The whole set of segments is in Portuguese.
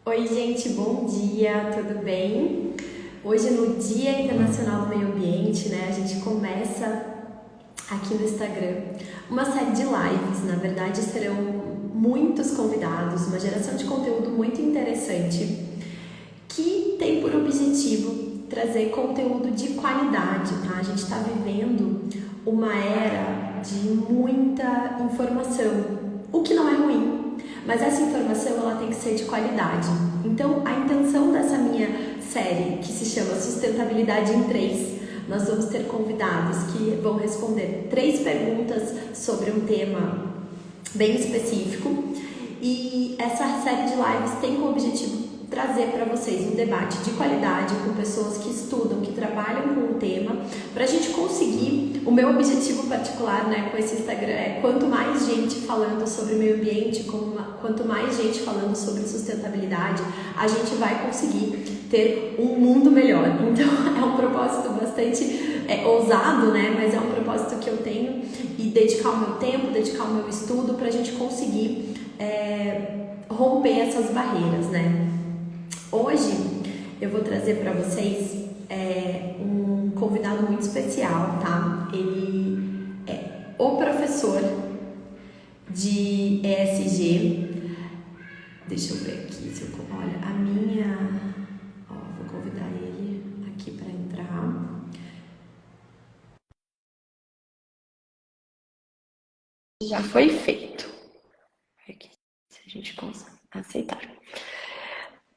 Oi, gente, bom dia, tudo bem? Hoje, no Dia Internacional do Meio Ambiente, né, a gente começa aqui no Instagram uma série de lives. Na verdade, serão muitos convidados, uma geração de conteúdo muito interessante que tem por objetivo trazer conteúdo de qualidade, tá? A gente está vivendo uma era de muita informação, o que não é ruim, mas essa informação ela tem que ser de qualidade. Então, a intenção dessa minha série, que se chama Sustentabilidade em 3, nós vamos ter convidados que vão responder 3 perguntas sobre um tema bem específico. E essa série de lives tem como objetivo trazer para vocês um debate de qualidade com pessoas que estudam, que trabalham com o tema, para a gente conseguir, o meu objetivo particular, né, com esse Instagram é quanto mais gente falando sobre meio ambiente, quanto mais gente falando sobre sustentabilidade, a gente vai conseguir ter um mundo melhor. Então é um propósito bastante ousado, né, mas é um propósito que eu tenho, e dedicar o meu tempo, dedicar o meu estudo para a gente conseguir romper essas barreiras, né? Hoje eu vou trazer para vocês um convidado muito especial, tá? Ele é o professor de ESG. Deixa eu ver aqui se eu... Olha, a minha... Ó, vou convidar ele aqui para entrar. Já foi feito. Aqui, se a gente consegue aceitar.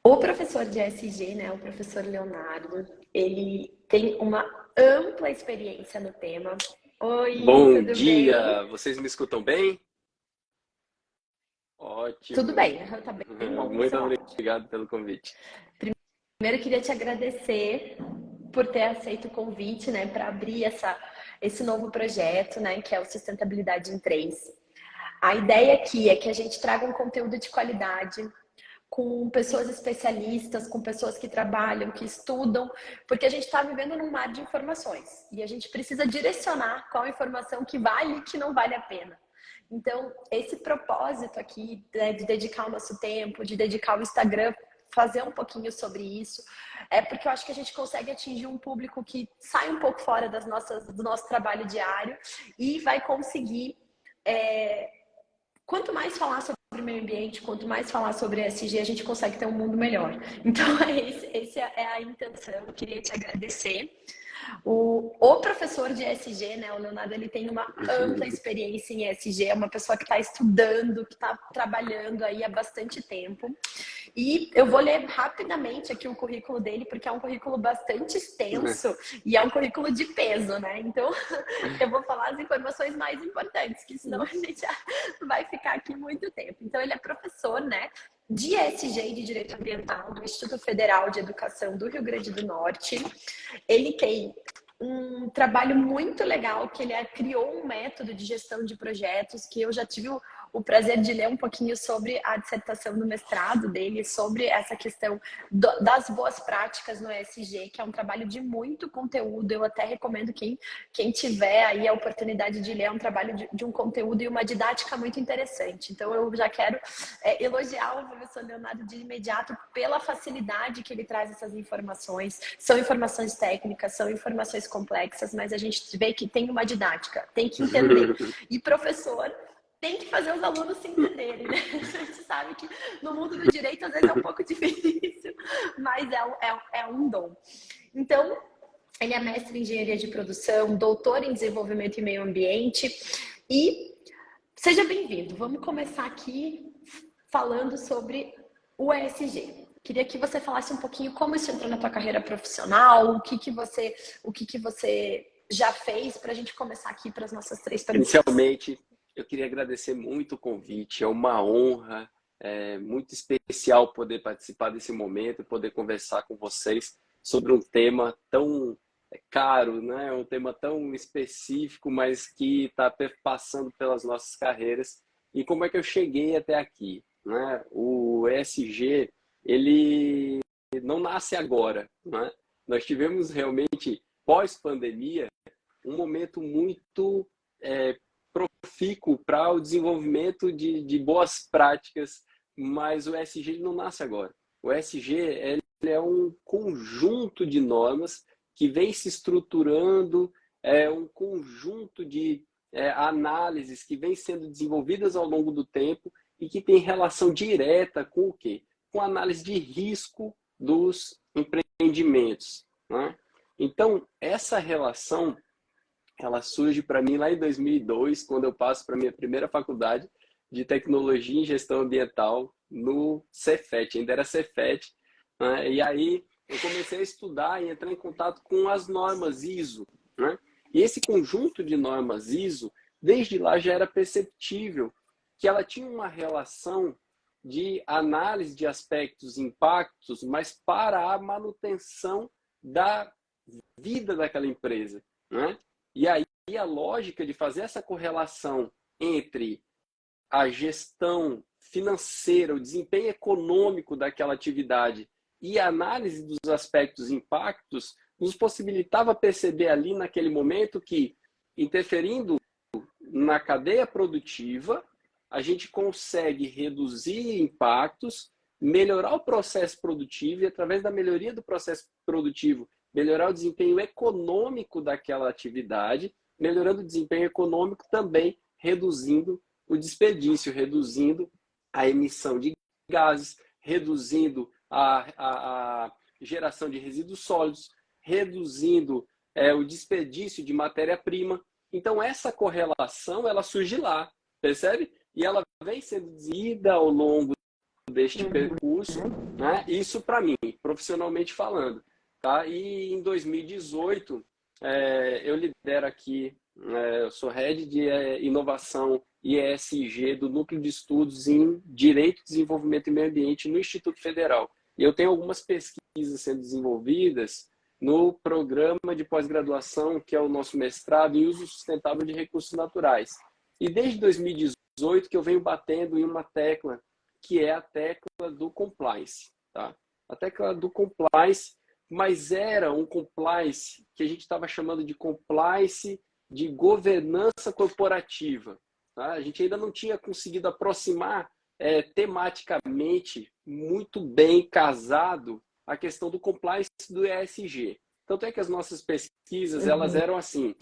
O professor de ESG, né, o professor Leonardo, ele tem uma ampla experiência no tema. Oi, Bom tudo bem? dia, vocês me escutam bem? Tudo Ótimo, bem, tá bem bom o muito seu áudio. obrigado pelo convite. Primeiro, eu queria te agradecer por ter aceito o convite, né, para abrir esse novo projeto, né, que é o Sustentabilidade em 3. A ideia aqui é que a gente traga um conteúdo de qualidade, com pessoas especialistas, com pessoas que trabalham, que estudam, porque a gente está vivendo num mar de informações e a gente precisa direcionar qual informação que vale e que não vale a pena. Então, esse propósito aqui, né, de dedicar o nosso tempo, de dedicar o Instagram, fazer um pouquinho sobre isso, é porque eu acho que a gente consegue atingir um público que sai um pouco fora do nosso trabalho diário e vai conseguir quanto mais falar sobre meio ambiente, quanto mais falar sobre ESG, a gente consegue ter um mundo melhor. Então, essa é a intenção. Eu queria te agradecer. O professor de ESG, né, o Leonardo, ele tem uma ampla experiência em ESG, é uma pessoa que está estudando, que está trabalhando aí há bastante tempo. E eu vou ler rapidamente aqui o currículo dele, porque é um currículo bastante extenso e é um currículo de peso, né? Então, eu vou falar as informações mais importantes, que senão a gente vai ficar aqui muito tempo. Então, ele é professor, né, de ESG, de Direito Ambiental, do Instituto Federal de Educação do Rio Grande do Norte. Ele tem um trabalho muito legal, que ele criou um método de gestão de projetos, que eu já tive o prazer de ler um pouquinho sobre a dissertação do mestrado dele, sobre essa questão das boas práticas no ESG, que é um trabalho de muito conteúdo. Eu até recomendo quem tiver aí a oportunidade de ler, é um trabalho de um conteúdo e uma didática muito interessante. Então, eu já quero elogiar o professor Leonardo de imediato pela facilidade que ele traz essas informações. São informações técnicas, são informações complexas, mas a gente vê que tem uma didática, tem que entender. E professor tem que fazer os alunos se entenderem, né? A gente sabe que no mundo do direito às vezes é um pouco difícil, mas é um dom. Então, ele é mestre em engenharia de produção, doutor em desenvolvimento e meio ambiente. E seja bem-vindo. Vamos começar aqui falando sobre o ESG. Queria que você falasse um pouquinho como isso entrou na tua carreira profissional, o que você já fez, para a gente começar aqui para as nossas 3 perguntas. Inicialmente, eu queria agradecer muito o convite, é uma honra, muito especial poder participar desse momento e poder conversar com vocês sobre um tema tão caro, né? Um tema tão específico, mas que está passando pelas nossas carreiras. E como é que eu cheguei até aqui, né? O ESG, ele não nasce agora, né? Nós tivemos realmente, pós-pandemia, um momento muito profícuo para o desenvolvimento de boas práticas, mas o ESG não nasce agora. O ESG ele é um conjunto de normas que vem se estruturando, é um conjunto de análises que vem sendo desenvolvidas ao longo do tempo e que tem relação direta com o quê? Com a análise de risco dos empreendimentos, né? Então, essa relação, ela surge para mim lá em 2002, quando eu passo para a minha primeira faculdade de Tecnologia em Gestão Ambiental no Cefet, ainda era Cefet, né? E aí eu comecei a estudar e entrar em contato com as normas ISO, né? E esse conjunto de normas ISO, desde lá já era perceptível que ela tinha uma relação de análise de aspectos e impactos, mas para a manutenção da vida daquela empresa, né? E aí a lógica de fazer essa correlação entre a gestão financeira, o desempenho econômico daquela atividade e a análise dos aspectos e impactos nos possibilitava perceber ali naquele momento que, interferindo na cadeia produtiva, a gente consegue reduzir impactos, melhorar o processo produtivo e, através da melhoria do processo produtivo, melhorar o desempenho econômico daquela atividade, melhorando o desempenho econômico também, reduzindo o desperdício, reduzindo a emissão de gases, reduzindo a geração de resíduos sólidos, reduzindo o desperdício de matéria-prima. Então, essa correlação, ela surge lá, percebe? E ela vem sendo desenvolvida ao longo deste percurso, né? Isso para mim, profissionalmente falando. Tá? E em 2018, eu lidero aqui, eu sou Head de Inovação e ESG do Núcleo de Estudos em Direito, Desenvolvimento e Meio Ambiente no Instituto Federal. E eu tenho algumas pesquisas sendo desenvolvidas no programa de pós-graduação, que é o nosso mestrado em uso sustentável de recursos naturais. E desde 2018 que eu venho batendo em uma tecla, que é a tecla do compliance. Tá? A tecla do compliance, mas era um compliance que a gente estava chamando de compliance de governança corporativa. Tá? A gente ainda não tinha conseguido aproximar tematicamente muito bem casado a questão do compliance do ESG. Tanto é que as nossas pesquisas elas eram assim,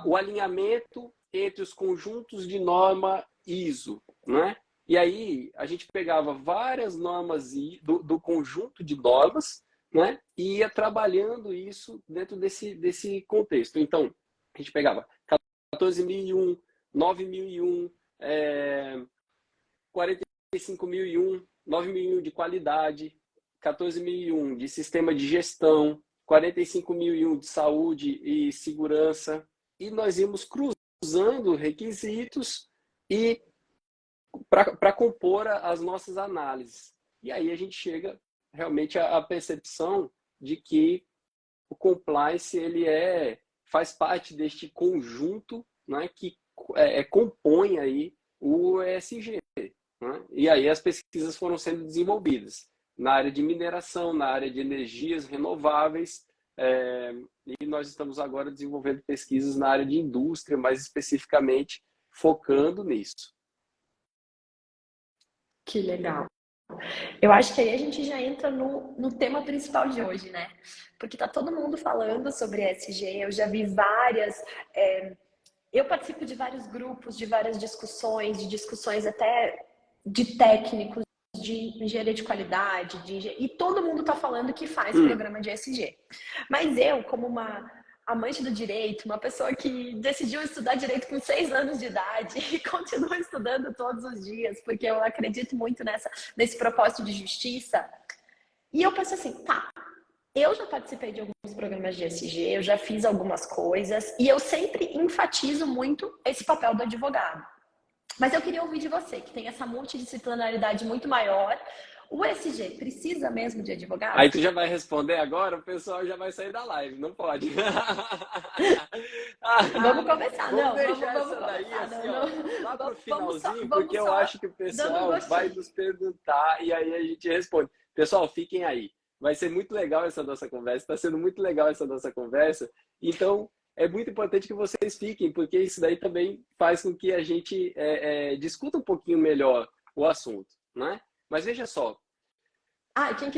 o alinhamento entre os conjuntos de norma ISO, né? E aí a gente pegava várias normas do conjunto de normas, né? E ia trabalhando isso dentro desse contexto. Então, a gente pegava 14.001, 9.001, 45.001, 9.001 de qualidade, 14.001 de sistema de gestão, 45.001 de saúde e segurança. E nós íamos cruzando requisitos e para compor as nossas análises. E aí a gente chega realmente à percepção de que o compliance ele faz parte deste conjunto, né, que compõe aí o ESG. Né? E aí as pesquisas foram sendo desenvolvidas na área de mineração, na área de energias renováveis, e nós estamos agora desenvolvendo pesquisas na área de indústria, mais especificamente focando nisso. Que legal. Eu acho que aí a gente já entra no tema principal de hoje, né? Porque tá todo mundo falando sobre ESG, eu já vi várias. Eu participo de vários grupos, de várias discussões, de discussões até de técnicos, de engenharia de qualidade, e todo mundo tá falando que faz programa de ESG. Mas eu, como uma amante do direito, uma pessoa que decidiu estudar direito com 6 anos de idade e continua estudando todos os dias, porque eu acredito muito nesse propósito de justiça. E eu penso assim, tá, eu já participei de alguns programas de ESG, eu já fiz algumas coisas, e eu sempre enfatizo muito esse papel do advogado. Mas eu queria ouvir de você, que tem essa multidisciplinaridade muito maior. O ESG precisa mesmo de advogado? Aí tu já vai responder agora, o pessoal já vai sair da live, não pode. Vamos começar, vamos não. Deixar Vamos essa daí, começar, assim, não, ó, lá pro finalzinho, vamos porque eu acho que o pessoal vai nos perguntar e aí a gente responde. Pessoal, fiquem aí. Vai ser muito legal essa nossa conversa, está sendo muito legal essa nossa conversa. Então, é muito importante que vocês fiquem, porque isso daí também faz com que a gente discuta um pouquinho melhor o assunto, né? Mas veja só, Ah, e quem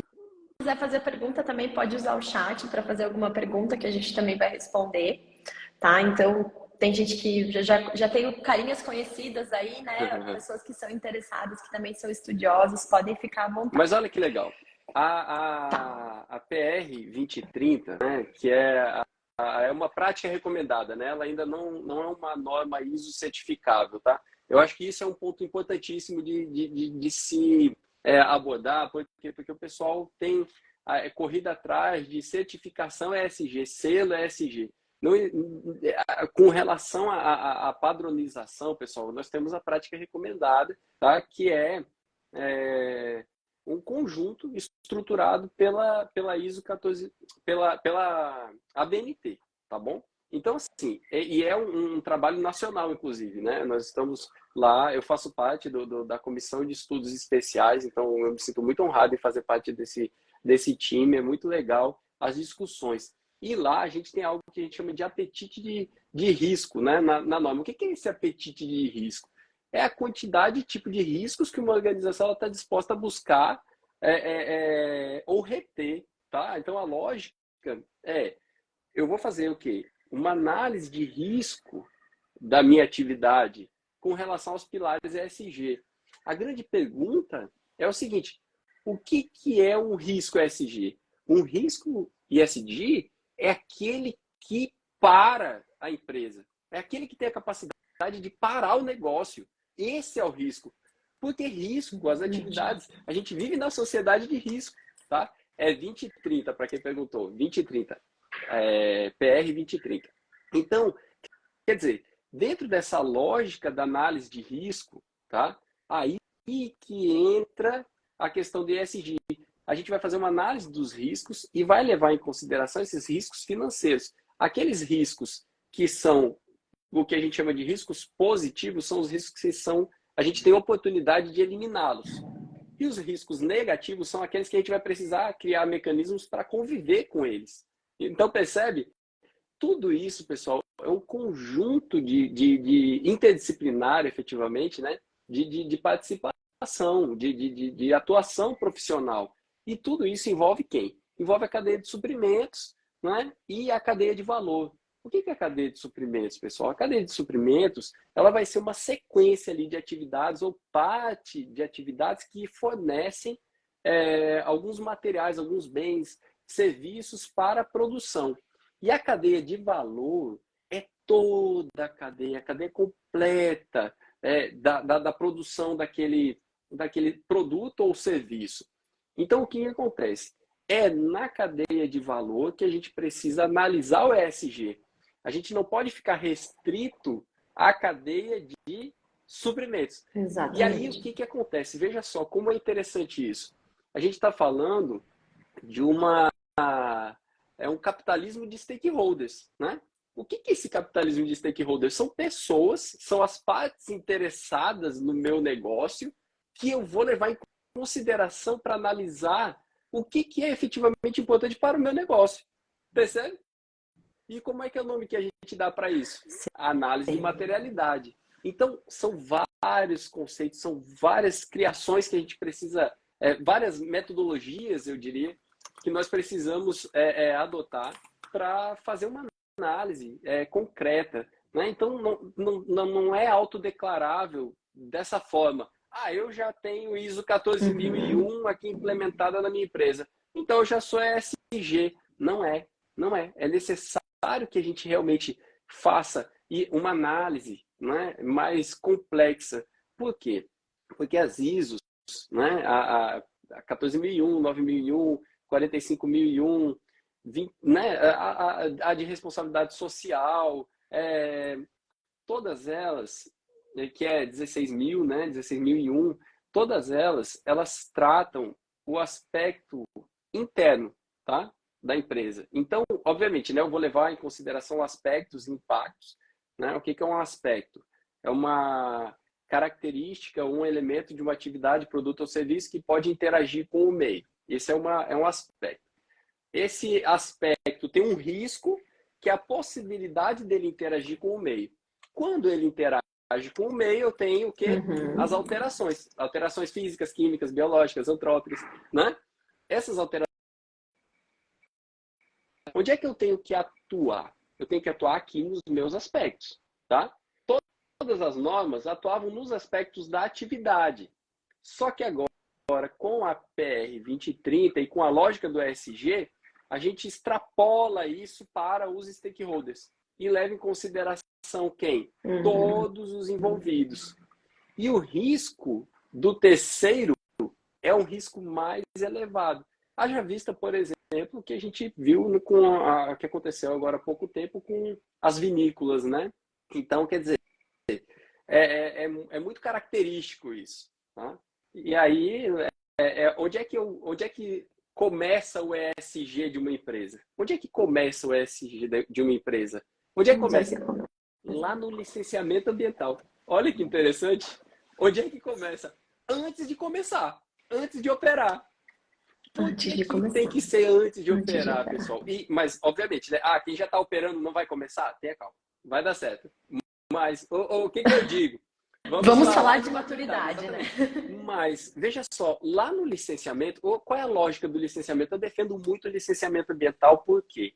quiser fazer pergunta também pode usar o chat para fazer alguma pergunta que a gente também vai responder, tá? Então, tem gente que já tem carinhas conhecidas aí, né? Pessoas que são interessadas, que também são estudiosas, podem ficar à Mas vontade. olha que legal. Tá. A PR 2030, né, que é uma prática recomendada, né? Ela ainda não é uma norma ISO certificável, tá? Eu acho que isso é um ponto importantíssimo de se abordar, porque o pessoal tem corrido atrás de certificação ESG, selo ESG. Não, com relação à padronização, pessoal, nós temos a prática recomendada, tá? Que é um conjunto estruturado pela ISO 14, pela ABNT, tá bom? Então, assim, e é um trabalho nacional, inclusive, né? Nós estamos lá, eu faço parte da Comissão de Estudos Especiais, então eu me sinto muito honrado em fazer parte desse time, é muito legal as discussões. E lá a gente tem algo que a gente chama de apetite de risco, né? Na norma. O que é esse apetite de risco? É a quantidade e tipo de riscos que uma organização está disposta a buscar ou reter, tá? Então a lógica é, eu vou fazer o quê? Uma análise de risco da minha atividade com relação aos pilares ESG. A grande pergunta é o seguinte: o que é um risco ESG? Um risco ESG é aquele que para a empresa, é aquele que tem a capacidade de parar o negócio. Esse é o risco. Porque risco, as atividades, a gente vive na sociedade de risco, tá? É 2030, para quem perguntou, 2030, PR 2030. Então, quer dizer, dentro dessa lógica da análise de risco, tá? Aí que entra a questão do ESG. A gente vai fazer uma análise dos riscos e vai levar em consideração esses riscos financeiros. Aqueles riscos que são o que a gente chama de riscos positivos são os riscos que a gente tem oportunidade de eliminá-los. E os riscos negativos são aqueles que a gente vai precisar criar mecanismos para conviver com eles. Então, percebe? Tudo isso, pessoal, é um conjunto de interdisciplinar, efetivamente, né? de participação, de atuação profissional. E tudo isso envolve quem? Envolve a cadeia de suprimentos, né? E a cadeia de valor. O que é a cadeia de suprimentos, pessoal? A cadeia de suprimentos ela vai ser uma sequência ali de atividades ou parte de atividades que fornecem alguns materiais, alguns bens, serviços para a produção. E a cadeia de valor é toda a cadeia completa da produção daquele produto ou serviço. Então, o que acontece? É na cadeia de valor que a gente precisa analisar o ESG. A gente não pode ficar restrito à cadeia de suprimentos. Exatamente. E aí, o que acontece? Veja só como é interessante isso. A gente está falando de um capitalismo de stakeholders, né? O que é esse capitalismo de stakeholders? São pessoas, são as partes interessadas no meu negócio que eu vou levar em consideração para analisar o que é efetivamente importante para o meu negócio. Percebe? E como é que é o nome que a gente dá para isso? A análise de materialidade. Então, são vários conceitos, são várias criações que a gente precisa, várias metodologias, eu diria, que nós precisamos adotar para fazer uma análise concreta. Né? Então, não é autodeclarável dessa forma. Ah, eu já tenho ISO 14001 aqui implementada na minha empresa. Então, eu já sou ESG. Não é. Não é. É necessário que a gente realmente faça uma análise, né, mais complexa. Por quê? Porque as ISOs, né, a 14.001, 9.001, 45.001, 20, né, a de responsabilidade social, todas elas, que é 16.000, né, 16.001, todas elas tratam o aspecto interno, tá? Da empresa. Então, obviamente, né, eu vou levar em consideração aspectos e impactos. Né? O que é um aspecto? É uma característica, um elemento de uma atividade, produto ou serviço que pode interagir com o meio. Esse é um aspecto. Esse aspecto tem um risco, que é a possibilidade dele interagir com o meio. Quando ele interage com o meio, eu tenho o quê? As alterações. Alterações físicas, químicas, biológicas, antrópicas, né? essas alterações, onde é que eu tenho que atuar? Eu tenho que atuar aqui nos meus aspectos, tá? Todas as normas atuavam nos aspectos da atividade. Só que agora, com a PR 2030 e com a lógica do ESG, a gente extrapola isso para os stakeholders e leva em consideração quem? Todos os envolvidos. E o risco do terceiro é um risco mais elevado. Haja vista, por exemplo, o que a gente viu com o que aconteceu agora há pouco tempo com as vinícolas, né? Então, quer dizer, é muito característico isso. Tá? E aí, onde é que começa o ESG de uma empresa? Onde é que começa o ESG de uma empresa? Onde é que começa? Lá no licenciamento ambiental. Olha que interessante. Onde é que começa? Antes de começar, antes de operar. Por que tem que ser antes de operar, pessoal? Mas, obviamente, né? Quem já está operando não vai começar? Tenha calma. Vai dar certo. Mas, o que eu digo? Vamos falar de maturidade, né? Mas, veja só, lá no licenciamento, qual é a lógica do licenciamento? Eu defendo muito o licenciamento ambiental, por quê?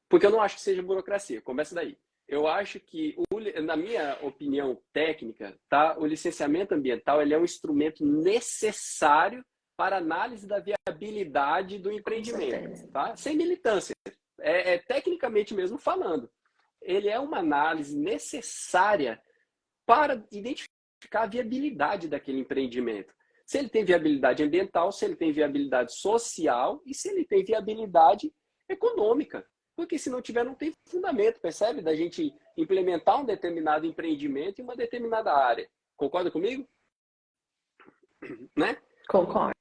Porque eu não acho que seja burocracia, começa daí. Eu acho que, na minha opinião técnica, tá, o licenciamento ambiental ele é um instrumento necessário para análise da viabilidade do empreendimento, tá? Sem militância, tecnicamente mesmo falando. Ele é uma análise necessária para identificar a viabilidade daquele empreendimento. Se ele tem viabilidade ambiental, se ele tem viabilidade social e se ele tem viabilidade econômica. Porque se não tiver, não tem fundamento, percebe? Da gente implementar um determinado empreendimento em uma determinada área. Concorda comigo? Né? Concordo.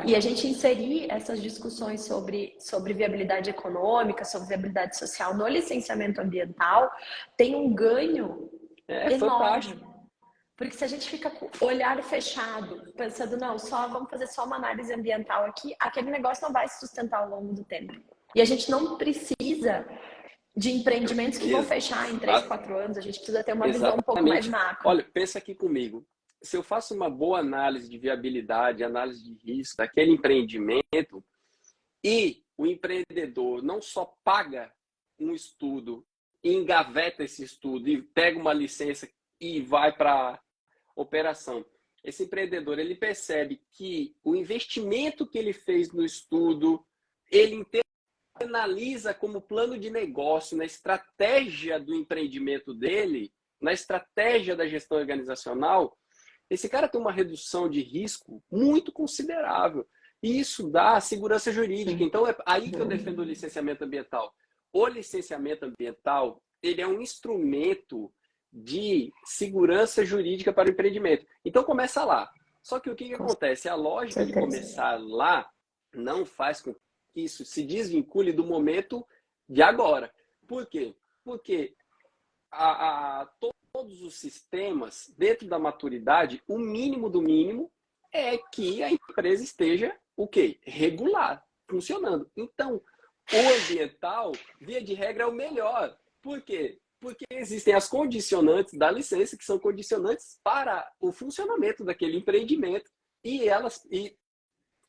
E a gente inserir essas discussões sobre viabilidade econômica, sobre viabilidade social no licenciamento ambiental tem um ganho enorme. Fantástico. Porque se a gente fica com o olhar fechado, pensando, não, vamos fazer só uma análise ambiental aqui, aquele negócio não vai se sustentar ao longo do tempo. E a gente não precisa de empreendimentos que vão fechar em 3, 4 anos, a gente precisa ter uma visão um pouco mais macro. Olha, pensa aqui comigo. Se eu faço uma boa análise de viabilidade, análise de risco daquele empreendimento e o empreendedor não só paga um estudo, engaveta esse estudo e pega uma licença e vai para operação. Esse empreendedor, ele percebe que o investimento que ele fez no estudo, ele internaliza como plano de negócio na estratégia do empreendimento dele, na estratégia da gestão organizacional, esse cara tem uma redução de risco muito considerável. E isso dá segurança jurídica. Então, é aí que eu defendo o licenciamento ambiental. O licenciamento ambiental, ele é um instrumento de segurança jurídica para o empreendimento. Então, começa lá. Só que o que acontece? A lógica de começar lá não faz com que isso se desvincule do momento de agora. Por quê? Porque todos os sistemas, dentro da maturidade, o mínimo do mínimo é que a empresa esteja o quê? Regular, funcionando. Então, o ambiental, via de regra, é o melhor. Por quê? Porque existem as condicionantes da licença, que são condicionantes para o funcionamento daquele empreendimento. E elas... Ele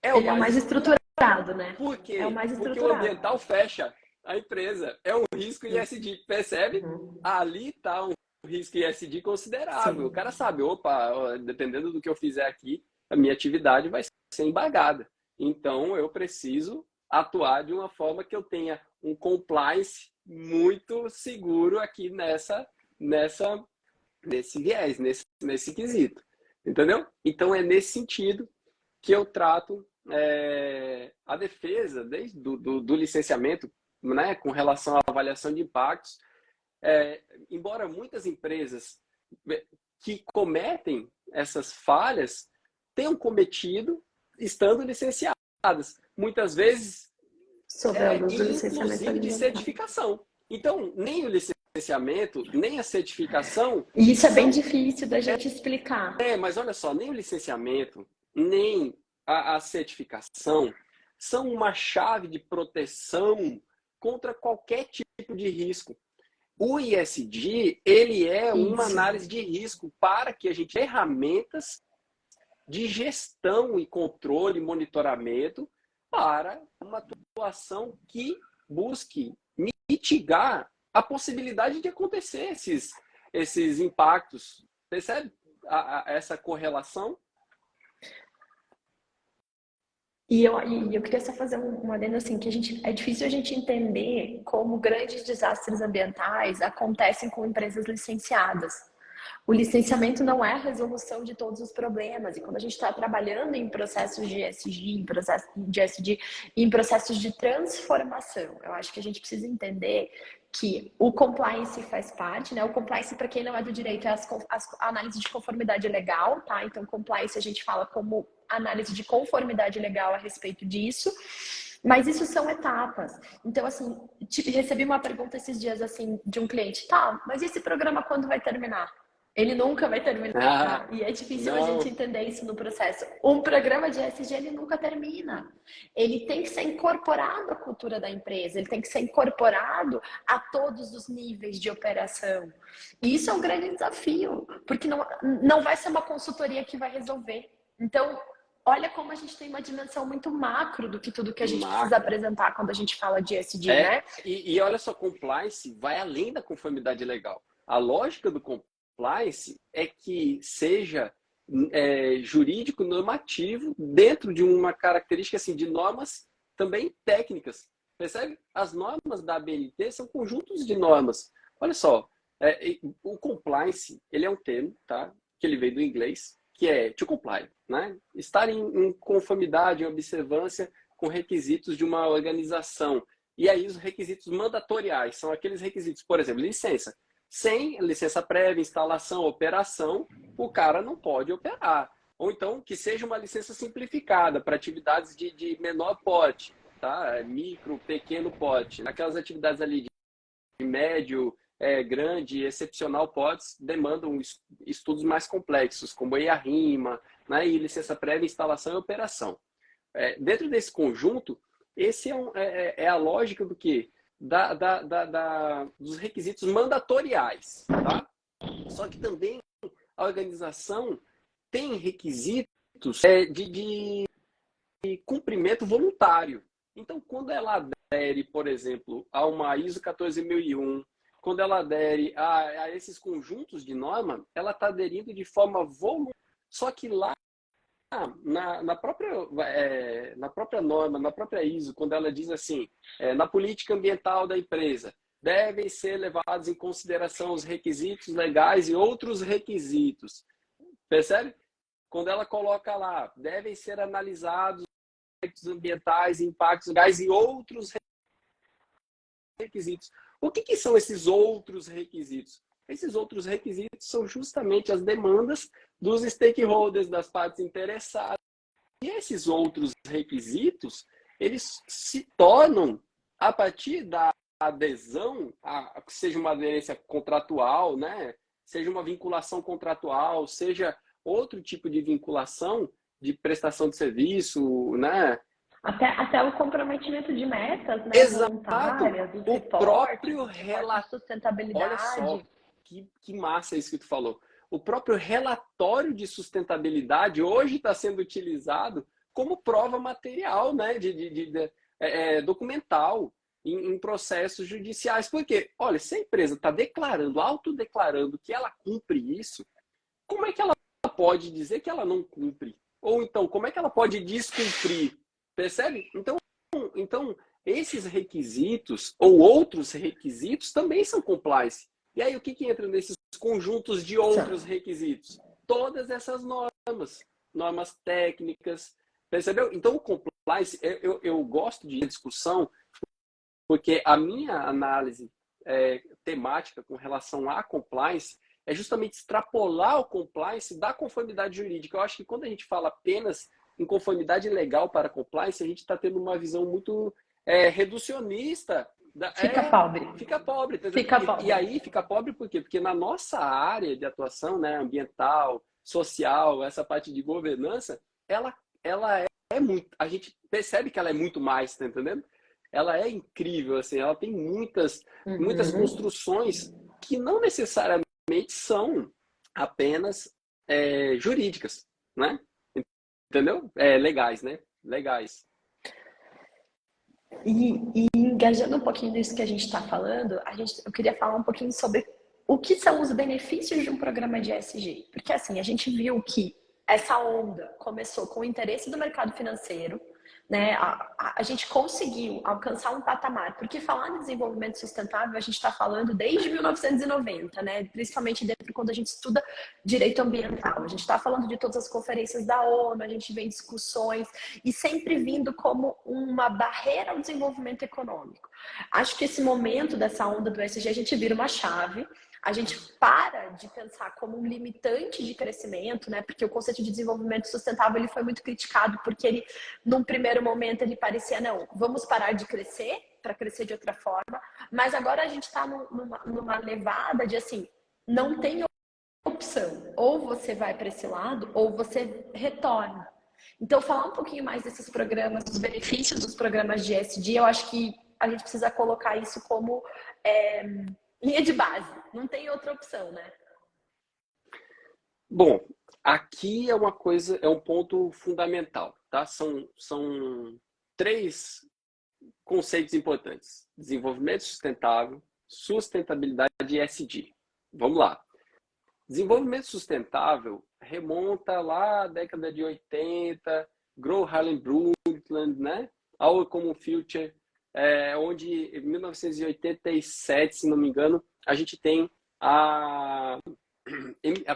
é o mais estruturado, né? Por quê? É o mais Porque estruturado. o ambiental fecha a empresa. É um risco ISD, percebe? Ali está um risco ISD considerável. Sim. O cara sabe, opa, dependendo do que eu fizer aqui, a minha atividade vai ser embargada. Então, eu preciso atuar de uma forma que eu tenha um compliance muito seguro aqui nesse viés, nesse quesito. Entendeu? Então, é nesse sentido que eu trato a defesa desde do licenciamento, né, com relação à avaliação de impactos. Embora muitas empresas que cometem essas falhas tenham cometido estando licenciadas. Muitas vezes, inclusive de certificação. Então, nem o licenciamento, nem a certificação... E isso é bem difícil da gente explicar. Mas olha só, nem o licenciamento, nem a certificação são uma chave de proteção contra qualquer tipo de risco. O ISD, ele é uma análise de risco para que a gente tenha ferramentas de gestão e controle e monitoramento para uma atuação que busque mitigar a possibilidade de acontecer esses impactos. Percebe essa correlação? E eu queria só fazer um adendo assim, que é difícil a gente entender como grandes desastres ambientais acontecem com empresas licenciadas. O licenciamento não é a resolução de todos os problemas. E quando a gente está trabalhando em processos de ESG, em processos de transformação, eu acho que a gente precisa entender que o compliance faz parte, né? O compliance, para quem não é do direito, é a análise de conformidade legal, tá? Então, compliance a gente fala como análise de conformidade legal a respeito disso. Mas isso são etapas. Então, assim, recebi uma pergunta esses dias, assim, de um cliente. Tá, mas esse programa quando vai terminar? Ele nunca vai terminar. Ah, E é difícil a gente não. entender isso no processo. Um programa de ESG, ele nunca termina. Ele tem que ser incorporado à cultura da empresa. Ele tem que ser incorporado a todos os níveis de operação. E isso é um grande desafio. Porque não vai ser uma consultoria que vai resolver. Então, olha como a gente tem uma dimensão muito macro do que tudo que a gente precisa Macro. apresentar quando a gente fala de ESG, né? E olha só, compliance vai além da conformidade legal. A lógica do compliance é que seja jurídico normativo dentro de uma característica assim, de normas também técnicas. Percebe? As normas da ABNT são conjuntos de normas. Olha só, o compliance, ele é um termo, tá? Que ele veio do inglês, que é to comply, né? Estar em conformidade, em observância com requisitos de uma organização. E aí os requisitos mandatoriais são aqueles requisitos, por exemplo, licença. Sem licença prévia, instalação, operação, o cara não pode operar. Ou então que seja uma licença simplificada para atividades de menor porte, tá? Micro, pequeno porte. Naquelas atividades ali de médio, grande, excepcional portes, demandam estudos mais complexos, como EIA-RIMA, né? E licença prévia, instalação e operação. Dentro desse conjunto, esse é a lógica do quê? Dos requisitos mandatoriais, tá? Só que também a organização tem requisitos de cumprimento voluntário. Então, quando ela adere, por exemplo, a uma ISO 14001, quando ela adere a esses conjuntos de norma, ela está aderindo de forma voluntária. Só que lá na própria norma, na própria ISO, quando ela diz assim, na política ambiental da empresa, devem ser levados em consideração os requisitos legais e outros requisitos. Percebe? Quando ela coloca lá, devem ser analisados os aspectos ambientais, impactos legais e outros requisitos. O que são esses outros requisitos? Esses outros requisitos são justamente as demandas dos stakeholders, das partes interessadas. E esses outros requisitos, eles se tornam, a partir da adesão, seja uma aderência contratual, né? Seja uma vinculação contratual, seja outro tipo de vinculação de prestação de serviço, né? Até o comprometimento de metas, né, Exato. voluntárias, os O reportes, próprio os reportes de Olha só, sustentabilidade. que massa isso que tu falou. O próprio relatório de sustentabilidade hoje está sendo utilizado como prova material, né, documental em processos judiciais. Porque, olha, se a empresa está declarando, autodeclarando que ela cumpre isso, como é que ela pode dizer que ela não cumpre? Ou então, como é que ela pode descumprir? Percebe? Então, esses requisitos ou outros requisitos também são compliance. E aí, o que entra nesses conjuntos de outros requisitos? Todas essas normas técnicas, percebeu? Então, o compliance, eu gosto de discussão, porque a minha análise temática com relação à compliance é justamente extrapolar o compliance da conformidade jurídica. Eu acho que quando a gente fala apenas em conformidade legal para compliance, a gente está tendo uma visão muito reducionista. Fica pobre. Fica pobre. Fica pobre. E aí fica pobre por quê? Porque na nossa área de atuação, né, ambiental, social, essa parte de governança, ela é muito... A gente percebe que ela é muito mais, tá entendendo? Ela é incrível, assim, ela tem muitas construções que não necessariamente são apenas jurídicas, né? Entendeu? Legais, né? Legais. E engajando um pouquinho nisso que a gente está falando, eu queria falar um pouquinho sobre o que são os benefícios de um programa de ESG. Porque assim, a gente viu que essa onda começou com o interesse do mercado financeiro, né? A gente conseguiu alcançar um patamar, porque falar em desenvolvimento sustentável a gente está falando desde 1990, né? Principalmente dentro quando a gente estuda direito ambiental. A gente está falando de todas as conferências da ONU, a gente vê discussões e sempre vindo como uma barreira ao desenvolvimento econômico. Acho que esse momento dessa onda do ESG a gente vira uma chave. A gente para de pensar como um limitante de crescimento, né? Porque o conceito de desenvolvimento sustentável ele foi muito criticado porque ele, num primeiro momento, ele parecia não, vamos parar de crescer para crescer de outra forma. Mas agora a gente está numa levada de assim, não tem opção. Ou você vai para esse lado, ou você retorna. Então, falar um pouquinho mais desses programas, dos benefícios dos programas de ESG, eu acho que a gente precisa colocar isso como linha de base. Não tem outra opção, né? Bom, aqui é uma coisa, é um ponto fundamental, tá? São três conceitos importantes: desenvolvimento sustentável, sustentabilidade e ESG. Vamos lá. Desenvolvimento sustentável remonta lá à década de 80, Gro Harlem Brundtland, né? Our Common Future, onde em 1987, se não me engano, a gente tem a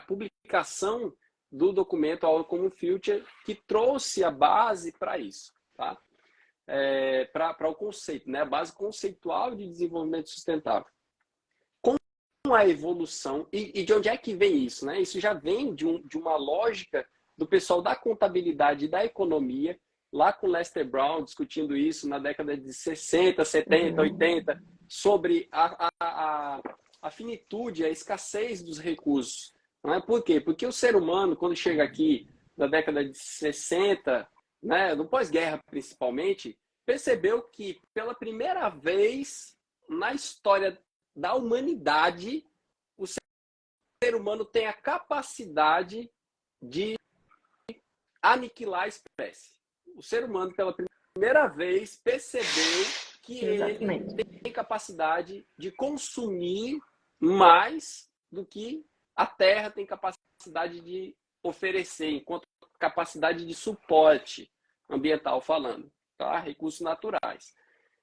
publicação do documento Our Common Future, que trouxe a base para isso, tá? Para o conceito, né? A base conceitual de desenvolvimento sustentável. Com a evolução, e de onde é que vem isso, né? Isso já vem de uma lógica do pessoal da contabilidade e da economia, lá com Lester Brown, discutindo isso na década de 60, 70, 80, sobre a finitude, a escassez dos recursos. Não é? Por quê? Porque o ser humano, quando chega aqui na década de 60, né, no pós-guerra principalmente, percebeu que pela primeira vez na história da humanidade, o ser humano tem a capacidade de aniquilar a espécie. O ser humano, pela primeira vez, percebeu que Exatamente. ele tem capacidade de consumir mais do que a Terra tem capacidade de oferecer, enquanto capacidade de suporte ambiental falando, tá? Recursos naturais.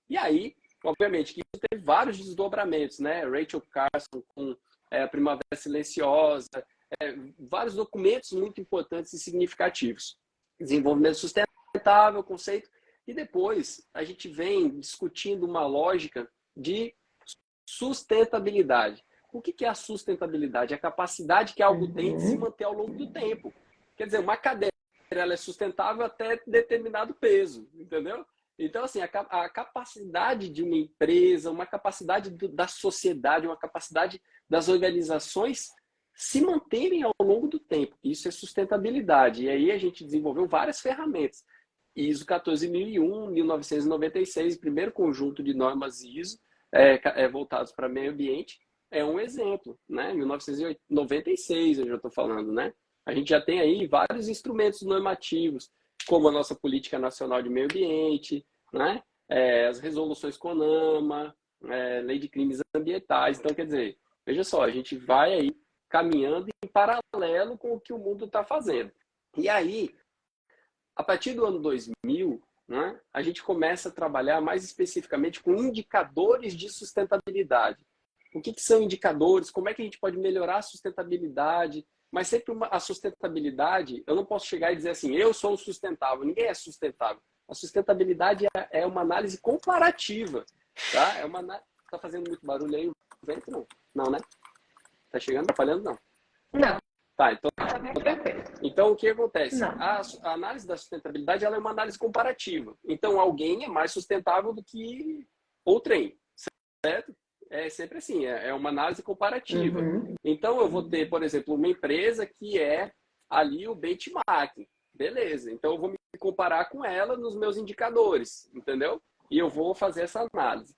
E aí, obviamente, que isso teve vários desdobramentos, né? Rachel Carson com a Primavera Silenciosa, vários documentos muito importantes e significativos. Desenvolvimento sustentável, conceito, e depois a gente vem discutindo uma lógica de sustentabilidade. O que é a sustentabilidade? É a capacidade que algo tem de se manter ao longo do tempo. Quer dizer, uma cadeira ela é sustentável até determinado peso, entendeu? Então, assim, a capacidade de uma empresa, uma capacidade da sociedade, uma capacidade das organizações se manterem ao longo do tempo. Isso é sustentabilidade. E aí a gente desenvolveu várias ferramentas. ISO 14001, 1996, primeiro conjunto de normas ISO voltados para meio ambiente, é um exemplo, né? 1996 eu já estou falando, né? A gente já tem aí vários instrumentos normativos, como a nossa Política Nacional de Meio Ambiente, né? As resoluções CONAMA, Lei de Crimes Ambientais. Então, quer dizer, veja só, a gente vai aí caminhando em paralelo com o que o mundo está fazendo. E aí, a partir do ano 2000, né, a gente começa a trabalhar mais especificamente com indicadores de sustentabilidade. O que são indicadores? Como é que a gente pode melhorar a sustentabilidade? Mas sempre a sustentabilidade, eu não posso chegar e dizer assim, eu sou sustentável. Ninguém é sustentável. A sustentabilidade é uma análise comparativa. Tá? Tá fazendo muito barulho aí? O vento não? Não, né? Tá chegando? Tá falhando? Não. Não. Tá, então, Tá bem tranquilo. então o que acontece? Não. A análise da sustentabilidade ela é uma análise comparativa. Então, alguém é mais sustentável do que outrem, certo? É sempre assim, é uma análise comparativa. Uhum. Então, eu vou ter, por exemplo, uma empresa que é ali o benchmark. Beleza, então eu vou me comparar com ela nos meus indicadores, entendeu? E eu vou fazer essa análise.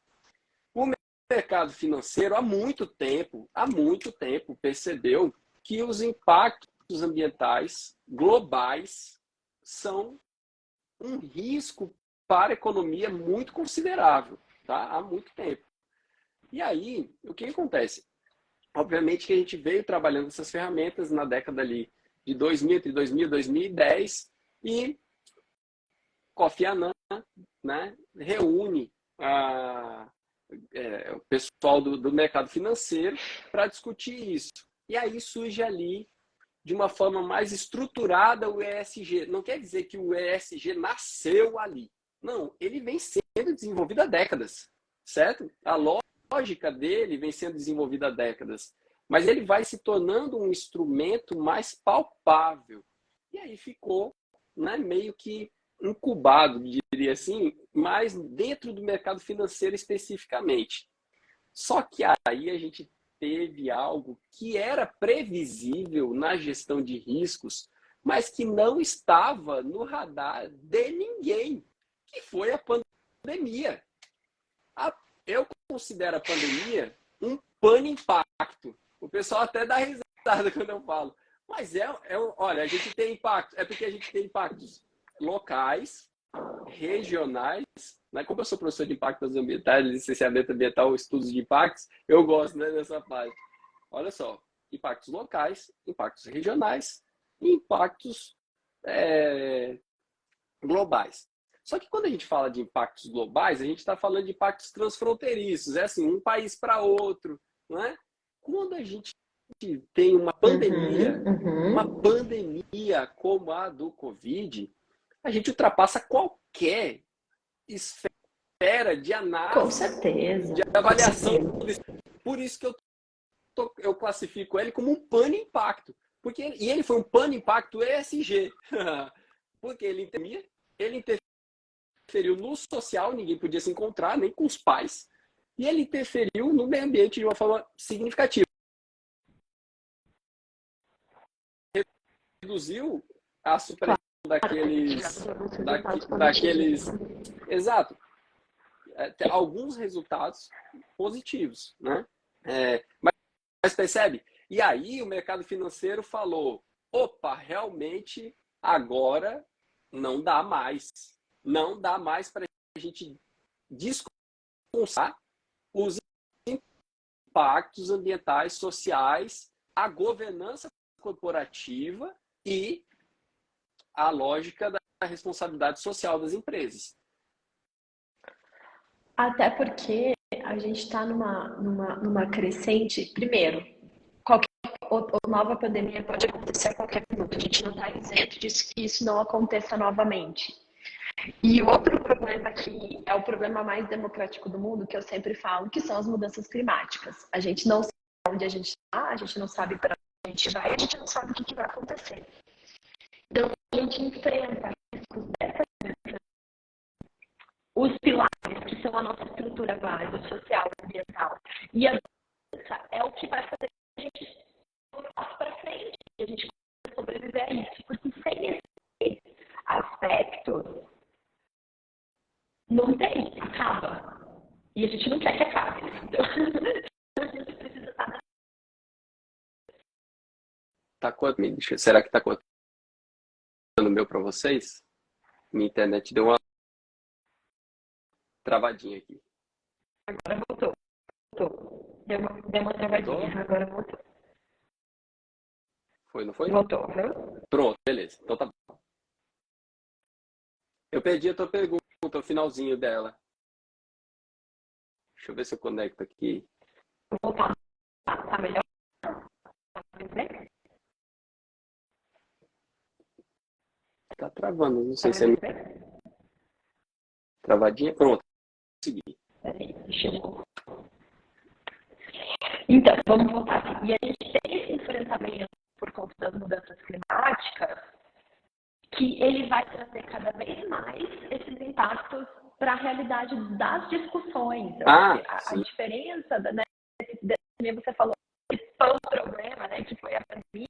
O mercado financeiro, há muito tempo, percebeu que os impactos ambientais globais são um risco para a economia muito considerável, tá? Há muito tempo. E aí, o que acontece? Obviamente que a gente veio trabalhando essas ferramentas na década ali de 2000, entre 2000 e 2010, e Kofi Annan, né, reúne o pessoal do mercado financeiro para discutir isso. E aí surge ali, de uma forma mais estruturada, o ESG. Não quer dizer que o ESG nasceu ali. Não, ele vem sendo desenvolvido há décadas, certo? A lógica dele vem sendo desenvolvida há décadas. Mas ele vai se tornando um instrumento mais palpável. E aí ficou, né, meio que incubado, diria assim, mais dentro do mercado financeiro especificamente. Só que aí a gente teve algo que era previsível na gestão de riscos, mas que não estava no radar de ninguém, que foi a pandemia. Eu considero a pandemia um pane-impacto. O pessoal até dá risada quando eu falo. Mas olha, a gente tem impacto. É porque a gente tem impactos locais, regionais, né? Como eu sou professor de impactos ambientais, licenciamento ambiental, estudos de impactos, eu gosto, né, dessa parte. Olha só, impactos locais, impactos regionais e impactos globais. Só que quando a gente fala de impactos globais, a gente está falando de impactos transfronteiriços, é assim, um país para outro, não é? Quando a gente tem uma pandemia como a do Covid, a gente ultrapassa qualquer esfera de análise, Com certeza. de avaliação. Por isso que eu classifico ele como um pane-impacto. E ele foi um pane-impacto ESG. Porque ele interferiu no social, ninguém podia se encontrar, nem com os pais. E ele interferiu no meio ambiente de uma forma significativa. Reduziu a supressão daqueles. Exato. Alguns resultados positivos, né? Mas percebe? E aí o mercado financeiro falou: opa, realmente agora não dá mais. Não dá mais para a gente desconcentrar os impactos ambientais, sociais, a governança corporativa e a lógica da responsabilidade social das empresas. Até porque a gente está numa crescente. Primeiro, qualquer nova pandemia pode acontecer a qualquer minuto. A gente não está isento disso, que isso não aconteça novamente. E outro problema que é o problema mais democrático do mundo, que eu sempre falo, que são as mudanças climáticas. A gente não sabe onde a gente está, a gente não sabe para onde a gente vai, a gente não sabe o que vai acontecer. Então, a gente enfrenta riscos dessa os pilares, que são a nossa estrutura base, social, ambiental. E a doença é o que vai fazer a gente passar para frente, e a gente sobreviver a isso. Porque sem esse aspecto, não tem, acaba. E a gente não quer que acabe. Então, a gente precisa estar Será que está cortando o meu para vocês? Minha internet deu uma travadinha aqui. Agora voltou. Deu uma travadinha, voltou? Agora voltou. Foi, não foi? Voltou, viu? Pronto, beleza. Então tá bom. Eu perdi a tua pergunta, o finalzinho dela. Deixa eu ver se eu conecto aqui. Vou voltar. Tá melhor? Tá bem? Tá travando, não sei se é travadinha. Pronto, consegui. Peraí, deixa eu... Então, vamos voltar aqui. E a gente tem esse enfrentamento por conta das mudanças climáticas, que ele vai trazer cada vez mais esses impactos para a realidade das discussões. A diferença, né, você falou, esse problema, né, que foi a pandemia,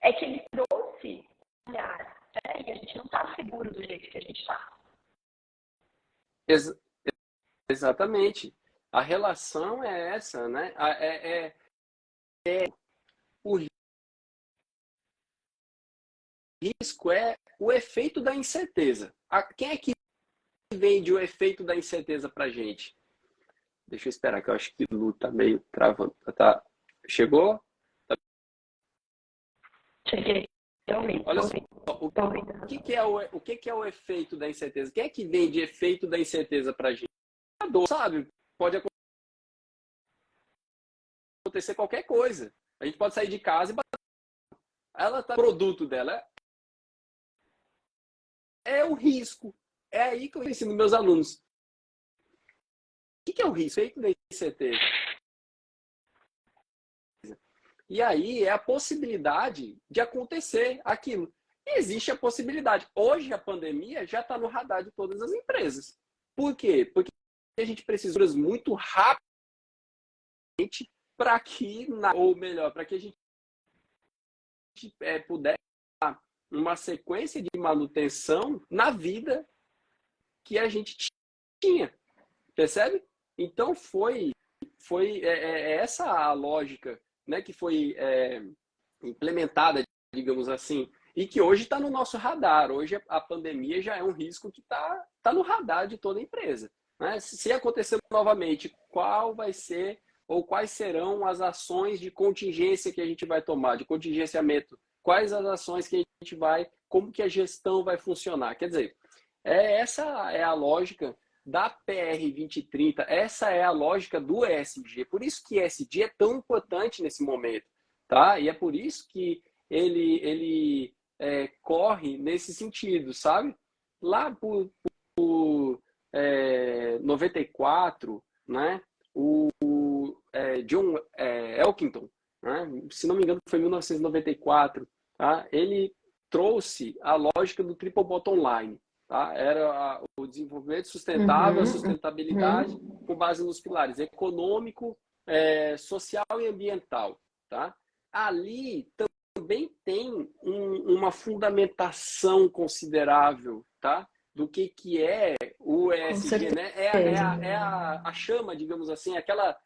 é que ele trouxe olhar, né, e a gente não está seguro do jeito que a gente está. Exatamente. A relação é essa, né? O risco é o efeito da incerteza. Quem é que vende o efeito da incerteza para a gente? Deixa eu esperar, que eu acho que o Lu tá meio travando. Tá. Chegou? Cheguei. Tô ouvindo, Olha tô só, ouvindo, o tô ouvindo. que é o efeito da incerteza? Quem é que vende efeito da incerteza para a gente? Sabe? Pode acontecer qualquer coisa. A gente pode sair de casa e ela tá, o produto dela é o risco. É aí que eu ensino meus alunos. O que é o risco? Efeito da incerteza. E aí é a possibilidade de acontecer aquilo. E existe a possibilidade. Hoje a pandemia já está no radar de todas as empresas. Por quê? Porque a gente precisa muito rápido para que, ou melhor, para que a gente pudesse dar uma sequência de manutenção na vida que a gente tinha. Percebe? Então foi essa a lógica, né, que foi implementada, digamos assim, e que hoje está no nosso radar. Hoje a pandemia já é um risco que tá no radar de toda empresa. Né? Se acontecer novamente, qual vai ser ou quais serão as ações de contingência que a gente vai tomar, de contingenciamento? Quais as ações que a gente vai, como que a gestão vai funcionar? Quer dizer, essa é a lógica da PR 2030, essa é a lógica do ESG. Por isso que ESG é tão importante nesse momento, tá? E é por isso que ele corre nesse sentido, sabe? Lá por 94, né? O John Elkington, né? Se não me engano foi em 1994, tá? Ele trouxe a lógica do triple bottom line. Tá? Era o desenvolvimento sustentável, a sustentabilidade com base nos pilares econômico, social e ambiental. Tá? Ali também tem uma fundamentação considerável, tá? Do que é o ESG, né? A chama, digamos assim, aquela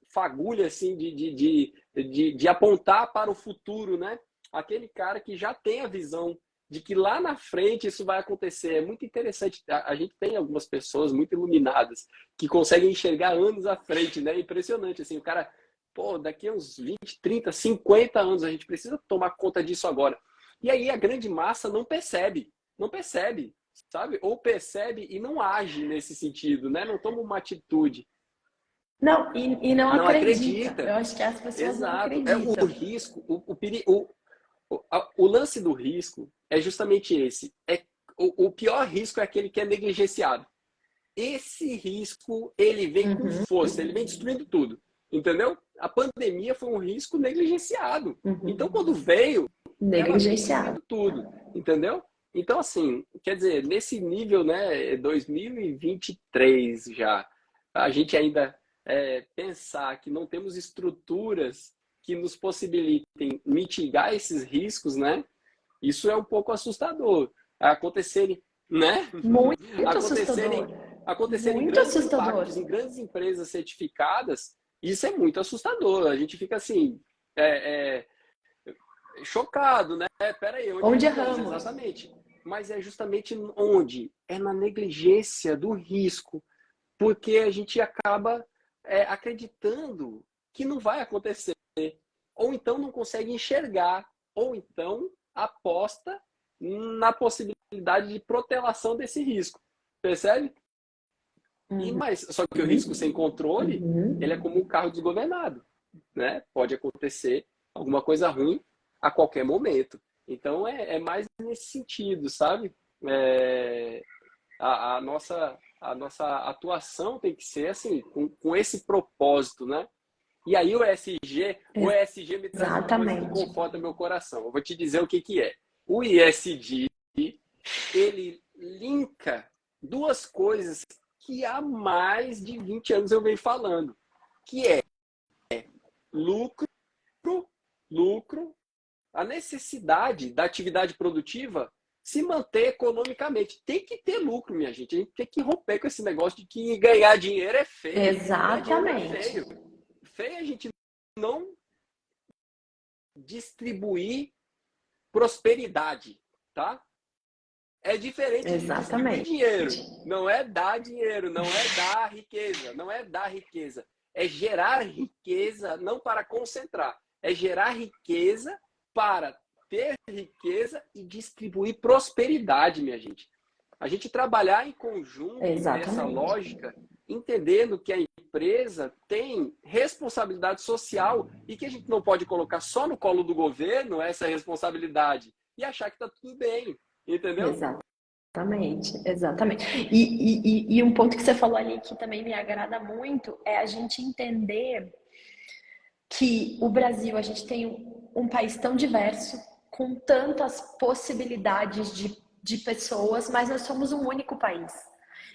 fagulha assim de apontar para o futuro, né? Aquele cara que já tem a visão de que lá na frente isso vai acontecer. É muito interessante. A gente tem algumas pessoas muito iluminadas que conseguem enxergar anos à frente, né? Impressionante, assim, o cara, pô, daqui a uns 20, 30, 50 anos a gente precisa tomar conta disso agora. E aí a grande massa não percebe, sabe? Ou percebe e não age nesse sentido, né? Não toma uma atitude. Não, e não Não acredita. acredita. Eu acho que as pessoas não Exato. É o acreditam. risco, o lance do risco é justamente esse. O pior risco é aquele que é negligenciado. Esse risco, ele vem com força, ele vem destruindo tudo. Entendeu? A pandemia foi um risco negligenciado. Então, quando veio, ela veio Negligenciado. destruindo tudo. Entendeu? Então, assim, quer dizer, nesse nível, né, 2023 já, a gente ainda pensar que não temos estruturas que nos possibilitem mitigar esses riscos, né? Isso é um pouco assustador. Acontecerem, né? Muito acontecerem, assustador. acontecerem Muito grandes assustador. impactos em grandes empresas certificadas, isso é muito assustador. A gente fica assim, chocado, né? Peraí, onde Onde erramos? erramos? Exatamente. Mas é justamente onde? É na negligência do risco, porque a gente acaba acreditando que não vai acontecer, ou então não consegue enxergar, ou então aposta na possibilidade de protelação desse risco, percebe? Só que o risco sem controle, ele é como um carro desgovernado, né? Pode acontecer alguma coisa ruim a qualquer momento. Então é mais nesse sentido, sabe? A nossa atuação tem que ser assim, com esse propósito, né? E aí o ESG me traz uma coisa que Exatamente. conforta meu coração. Eu vou te dizer o que é. O ESG, ele linka duas coisas que há mais de 20 anos eu venho falando, que é lucro, lucro, a necessidade da atividade produtiva se manter economicamente. Tem que ter lucro, minha gente. A gente tem que romper com esse negócio de que ganhar dinheiro é feio. Ganhar dinheiro não é Exatamente. feio. Feio é a gente não distribuir prosperidade, tá? É diferente de distribuir Exatamente. dinheiro. Não é dar dinheiro, não é dar riqueza, não é dar riqueza. É gerar riqueza, não para concentrar. É gerar riqueza para ter riqueza e distribuir prosperidade, minha gente. A gente trabalhar em conjunto nessa Exatamente. lógica, entendendo que a empresa tem responsabilidade social e que a gente não pode colocar só no colo do governo essa responsabilidade e achar que está tudo bem, entendeu? Exatamente, exatamente. E um ponto que você falou ali que também me agrada muito é a gente entender que o Brasil, a gente tem um país tão diverso, com tantas possibilidades de pessoas, mas nós somos um único país.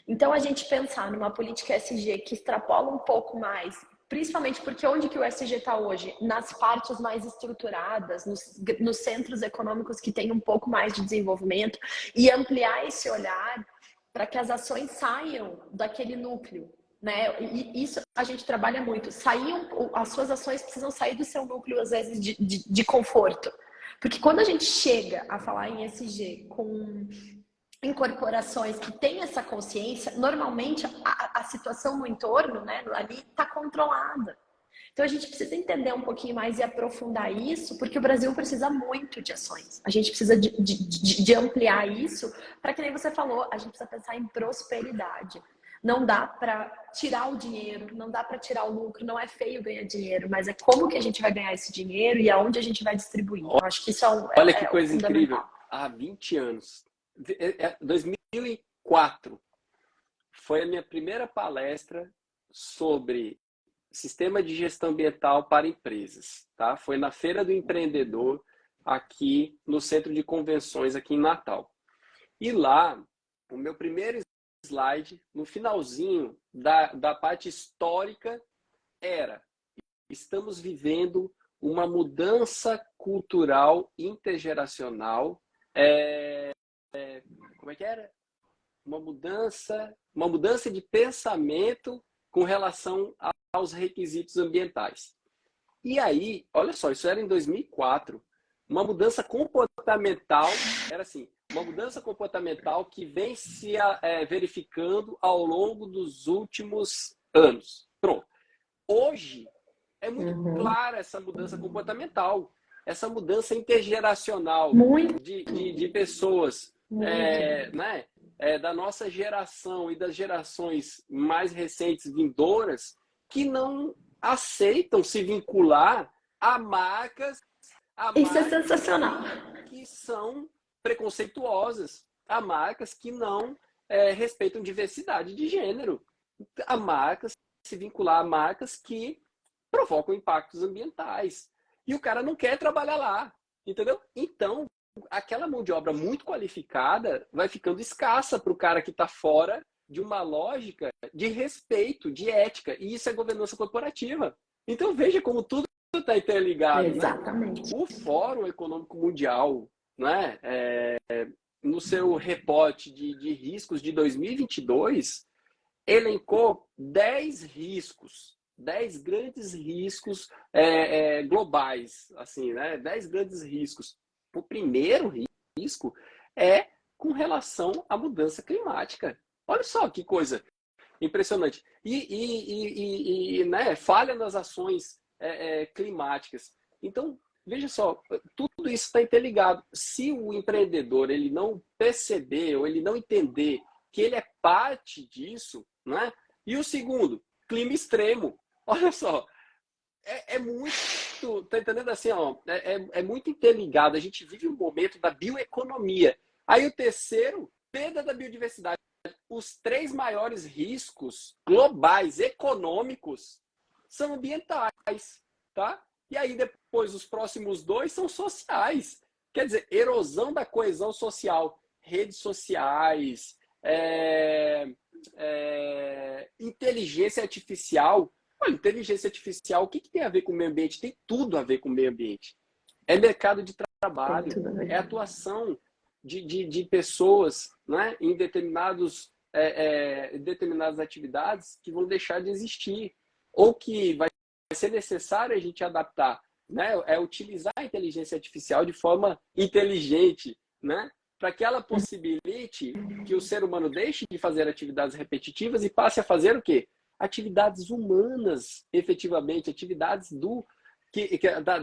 Então, a gente pensar numa política SG que extrapola um pouco mais, principalmente porque onde que o SG está hoje? Nas partes mais estruturadas, nos centros econômicos que têm um pouco mais de desenvolvimento, e ampliar esse olhar para que as ações saiam daquele núcleo, né? E isso a gente trabalha muito. As suas ações precisam sair do seu núcleo, às vezes, de conforto. Porque quando a gente chega a falar em ESG em corporações que têm essa consciência, normalmente a situação no entorno, né, ali está controlada. Então a gente precisa entender um pouquinho mais e aprofundar isso, porque o Brasil precisa muito de ações. A gente precisa de ampliar isso para que nem você falou, a gente precisa pensar em prosperidade. Não dá para tirar o dinheiro, não dá para tirar o lucro, não é feio ganhar dinheiro, mas é como que a gente vai ganhar esse dinheiro e aonde a gente vai distribuir. Eu acho que isso Olha que é o coisa incrível. fundamental. Há 20 anos, 2004, foi a minha primeira palestra sobre sistema de gestão ambiental para empresas, tá? Foi na Feira do Empreendedor, aqui no Centro de Convenções, aqui em Natal. E lá, o meu primeiro slide, no finalzinho da parte histórica, era: estamos vivendo uma mudança cultural intergeracional. Como é que era? Uma mudança de pensamento com relação aos requisitos ambientais. E aí, olha só, isso era em 2004. Uma mudança comportamental, era assim, uma mudança comportamental que vem se verificando ao longo dos últimos anos. Pronto. Hoje, é muito clara essa mudança comportamental, essa mudança intergeracional Muito, de pessoas muito. né, da nossa geração e das gerações mais recentes vindouras que não aceitam se vincular a marcas, Isso é sensacional. que são preconceituosas, a marcas que não respeitam diversidade de gênero, a marcas se vincular a marcas que provocam impactos ambientais. E o cara não quer trabalhar lá, entendeu? Então, aquela mão de obra muito qualificada vai ficando escassa para o cara que está fora de uma lógica de respeito, de ética. E isso é governança corporativa. Então, veja como tudo está interligado, né? Exatamente. O Fórum Econômico Mundial, né, no seu reporte de riscos de 2022, elencou 10 riscos, 10 grandes riscos globais, assim, né? 10 grandes riscos. O primeiro risco é com relação à mudança climática. Olha só que coisa impressionante. Né, falha nas ações climáticas. Então, veja só, tudo isso está interligado. Se o empreendedor ele não perceber ou ele não entender que ele é parte disso, né? E o segundo, clima extremo. Olha só, muito, tá entendendo assim, ó, é muito interligado. A gente vive um momento da bioeconomia. Aí o terceiro, perda da biodiversidade. Os três maiores riscos globais econômicos são ambientais, tá? E aí depois os próximos dois são sociais. Quer dizer, erosão da coesão social, redes sociais, inteligência artificial. Olha, inteligência artificial, o que tem a ver com o meio ambiente? Tem tudo a ver com o meio ambiente. É mercado de trabalho, é atuação de pessoas, né, em determinadas atividades que vão deixar de existir. Ou que vai ser necessário a gente adaptar, né? É utilizar a inteligência artificial de forma inteligente, né? para que ela possibilite que o ser humano deixe de fazer atividades repetitivas e passe a fazer o quê? Atividades humanas, efetivamente, atividades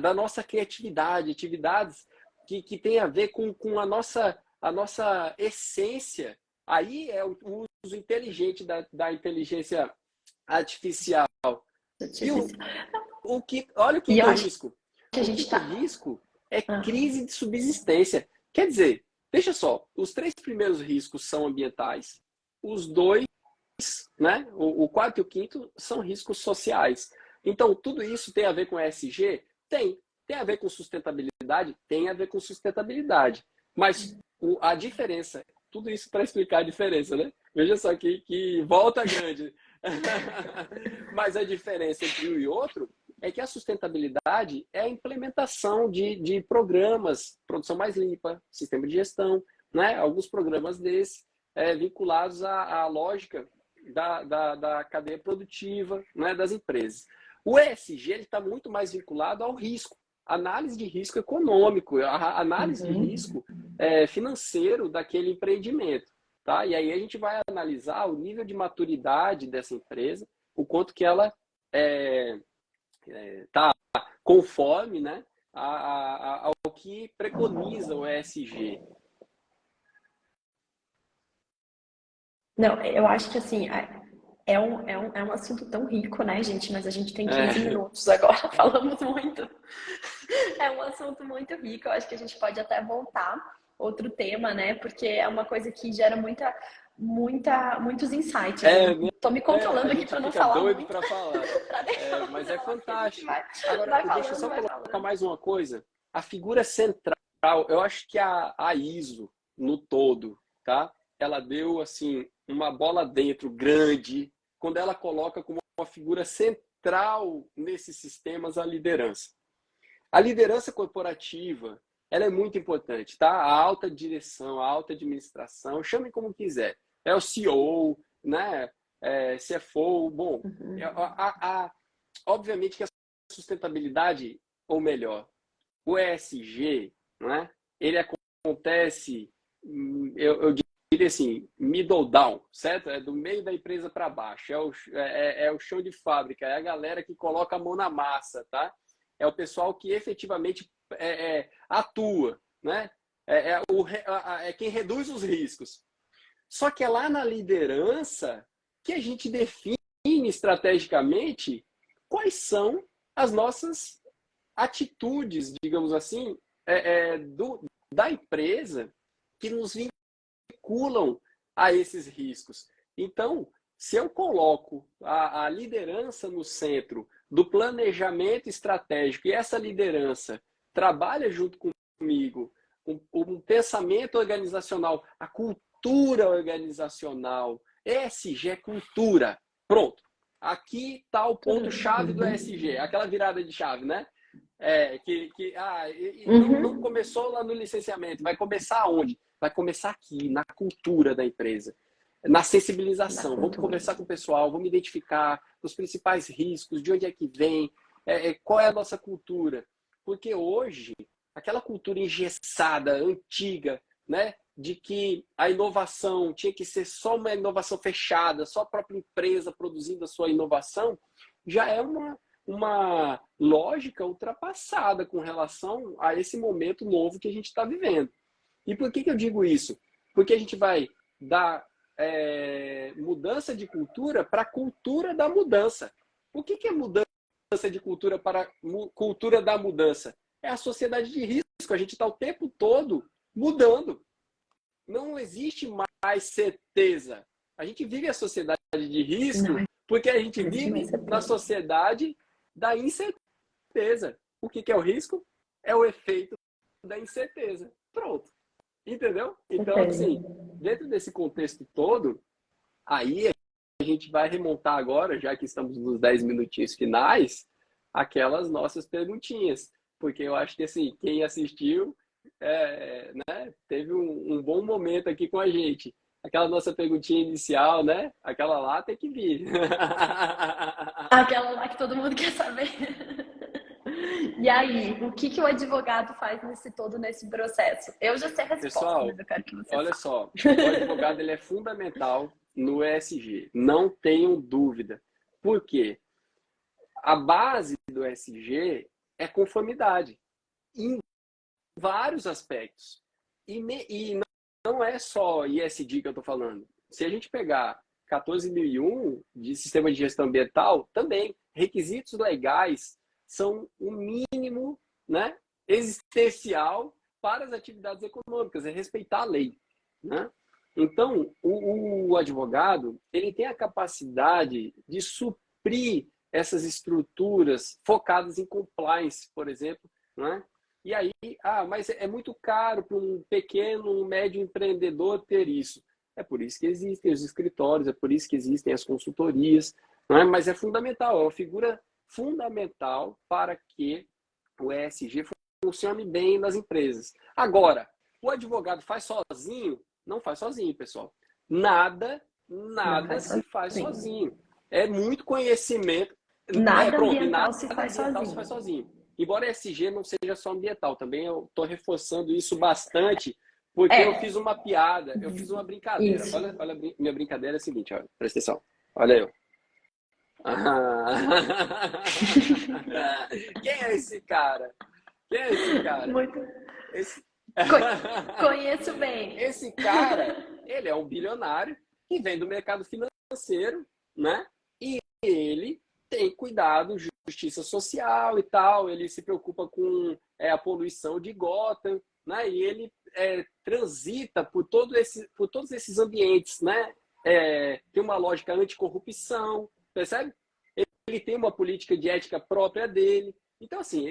da nossa criatividade, atividades que tem a ver com a nossa essência. Aí é o uso inteligente da inteligência artificial. E olha o que é o risco. Que a gente tá... O risco é crise de subsistência. Quer dizer, veja só, os 3 primeiros riscos são ambientais, os 2, né, o 4 e o 5º são riscos sociais. Então, tudo isso tem a ver com ESG? Tem. Tem a ver com sustentabilidade? Tem a ver com sustentabilidade. Mas a diferença, tudo isso para explicar a diferença, né? Veja só que volta grande. Mas a diferença entre um e outro é que a sustentabilidade é a implementação de programas, produção mais limpa, sistema de gestão, né? Alguns programas desses vinculados à lógica da cadeia produtiva, né? Das empresas. O ESG está muito mais vinculado ao risco, análise de risco econômico, a análise de risco financeiro daquele empreendimento. Tá? E aí a gente vai analisar o nível de maturidade dessa empresa, o quanto que ela está conforme, né, ao que preconiza o ESG. Não, eu acho que assim, é um assunto tão rico, né, gente? Mas a gente tem 15 minutos agora, falamos muito. É um assunto muito rico, eu acho que a gente pode até voltar outro tema, né? Porque é uma coisa que gera muitos insights. Tô me controlando aqui para não falar doido muito. Para falar. Mas é fantástico. Agora, deixa eu só colocar mais uma coisa. A figura central, eu acho que a ISO no todo, tá? Ela deu assim uma bola dentro grande quando ela coloca como uma figura central nesses sistemas a liderança. A liderança corporativa, ela é muito importante, tá? A alta direção, a alta administração, chamem como quiser. É o CEO, né? CFO, bom. Obviamente que a sustentabilidade, ou melhor, o ESG, né? Ele acontece, eu diria assim, middle down, certo? É do meio da empresa para baixo. É o chão de fábrica, é a galera que coloca a mão na massa, tá? É o pessoal que efetivamente atua, né? É quem reduz os riscos. Só que é lá na liderança que a gente define estrategicamente quais são as nossas atitudes, digamos assim, da empresa que nos vinculam a esses riscos. Então, se eu coloco a liderança no centro do planejamento estratégico e essa liderança trabalha junto comigo com um pensamento organizacional, a cultura organizacional, ESG é cultura. Pronto. Aqui está o ponto-chave do ESG, aquela virada de chave, né? Não começou lá no licenciamento, vai começar onde? Vai começar aqui, na cultura da empresa. Na sensibilização, vamos conversar com o pessoal, vamos identificar os principais riscos, de onde é que vem, qual é a nossa cultura. Porque hoje, aquela cultura engessada, antiga, né, de que a inovação tinha que ser só uma inovação fechada, só a própria empresa produzindo a sua inovação, já é uma lógica ultrapassada com relação a esse momento novo que a gente está vivendo. E por que eu digo isso? Porque a gente vai dar mudança de cultura para a cultura da mudança. O que é mudança de cultura para cultura da mudança? É a sociedade de risco. A gente está o tempo todo mudando. Não existe mais certeza. A gente vive a sociedade de risco porque a gente vive na sociedade da incerteza. O que é o risco? É o efeito da incerteza. Pronto. Entendeu? Então, assim, dentro desse contexto todo, aí a gente vai remontar agora, já que estamos nos 10 minutinhos finais, aquelas nossas perguntinhas. Porque eu acho que, assim, quem assistiu né, teve um bom momento aqui com a gente. Aquela nossa perguntinha inicial, né? Aquela lá tem que vir. Aquela lá que todo mundo quer saber. E aí, o que que o advogado faz nesse processo? Eu já sei a resposta, Pessoal, mas eu quero que você olha fale. só, o advogado ele é fundamental no ESG, não tenham dúvida. Por quê? A base do ESG é conformidade em vários aspectos. E não é só ESG que eu estou falando. Se a gente pegar 14.001 de Sistema de Gestão Ambiental, também requisitos legais são o mínimo, né, existencial para as atividades econômicas, é respeitar a lei, né? Então, o advogado ele tem a capacidade de suprir essas estruturas focadas em compliance, por exemplo, né? E aí, mas é muito caro para um pequeno, um médio empreendedor ter isso. É por isso que existem os escritórios, é por isso que existem as consultorias, não é? Mas é fundamental, é uma figura fundamental para que o ESG funcione bem nas empresas. Agora, o advogado faz sozinho? Não faz sozinho, pessoal. Nada Não se faz faz sozinho. sozinho. É muito conhecimento. Nada Pronto, e nada ambiental se faz ambiental se sozinho. faz sozinho. Embora ESG não seja só ambiental, também eu estou reforçando isso bastante, porque eu É, fiz uma piada, eu fiz uma brincadeira. isso. Olha, minha brincadeira é a seguinte, olha, presta atenção. Olha eu. Quem é esse cara? Quem é esse cara? Muito. Esse... Conheço bem. Esse cara, ele é um bilionário que vem do mercado financeiro, né? E ele tem cuidado, justiça social e tal, ele se preocupa com a poluição de Gotham, né? E ele transita por todos esses ambientes, né? Tem uma lógica anticorrupção, percebe? Ele tem uma política de ética própria dele. Então, assim,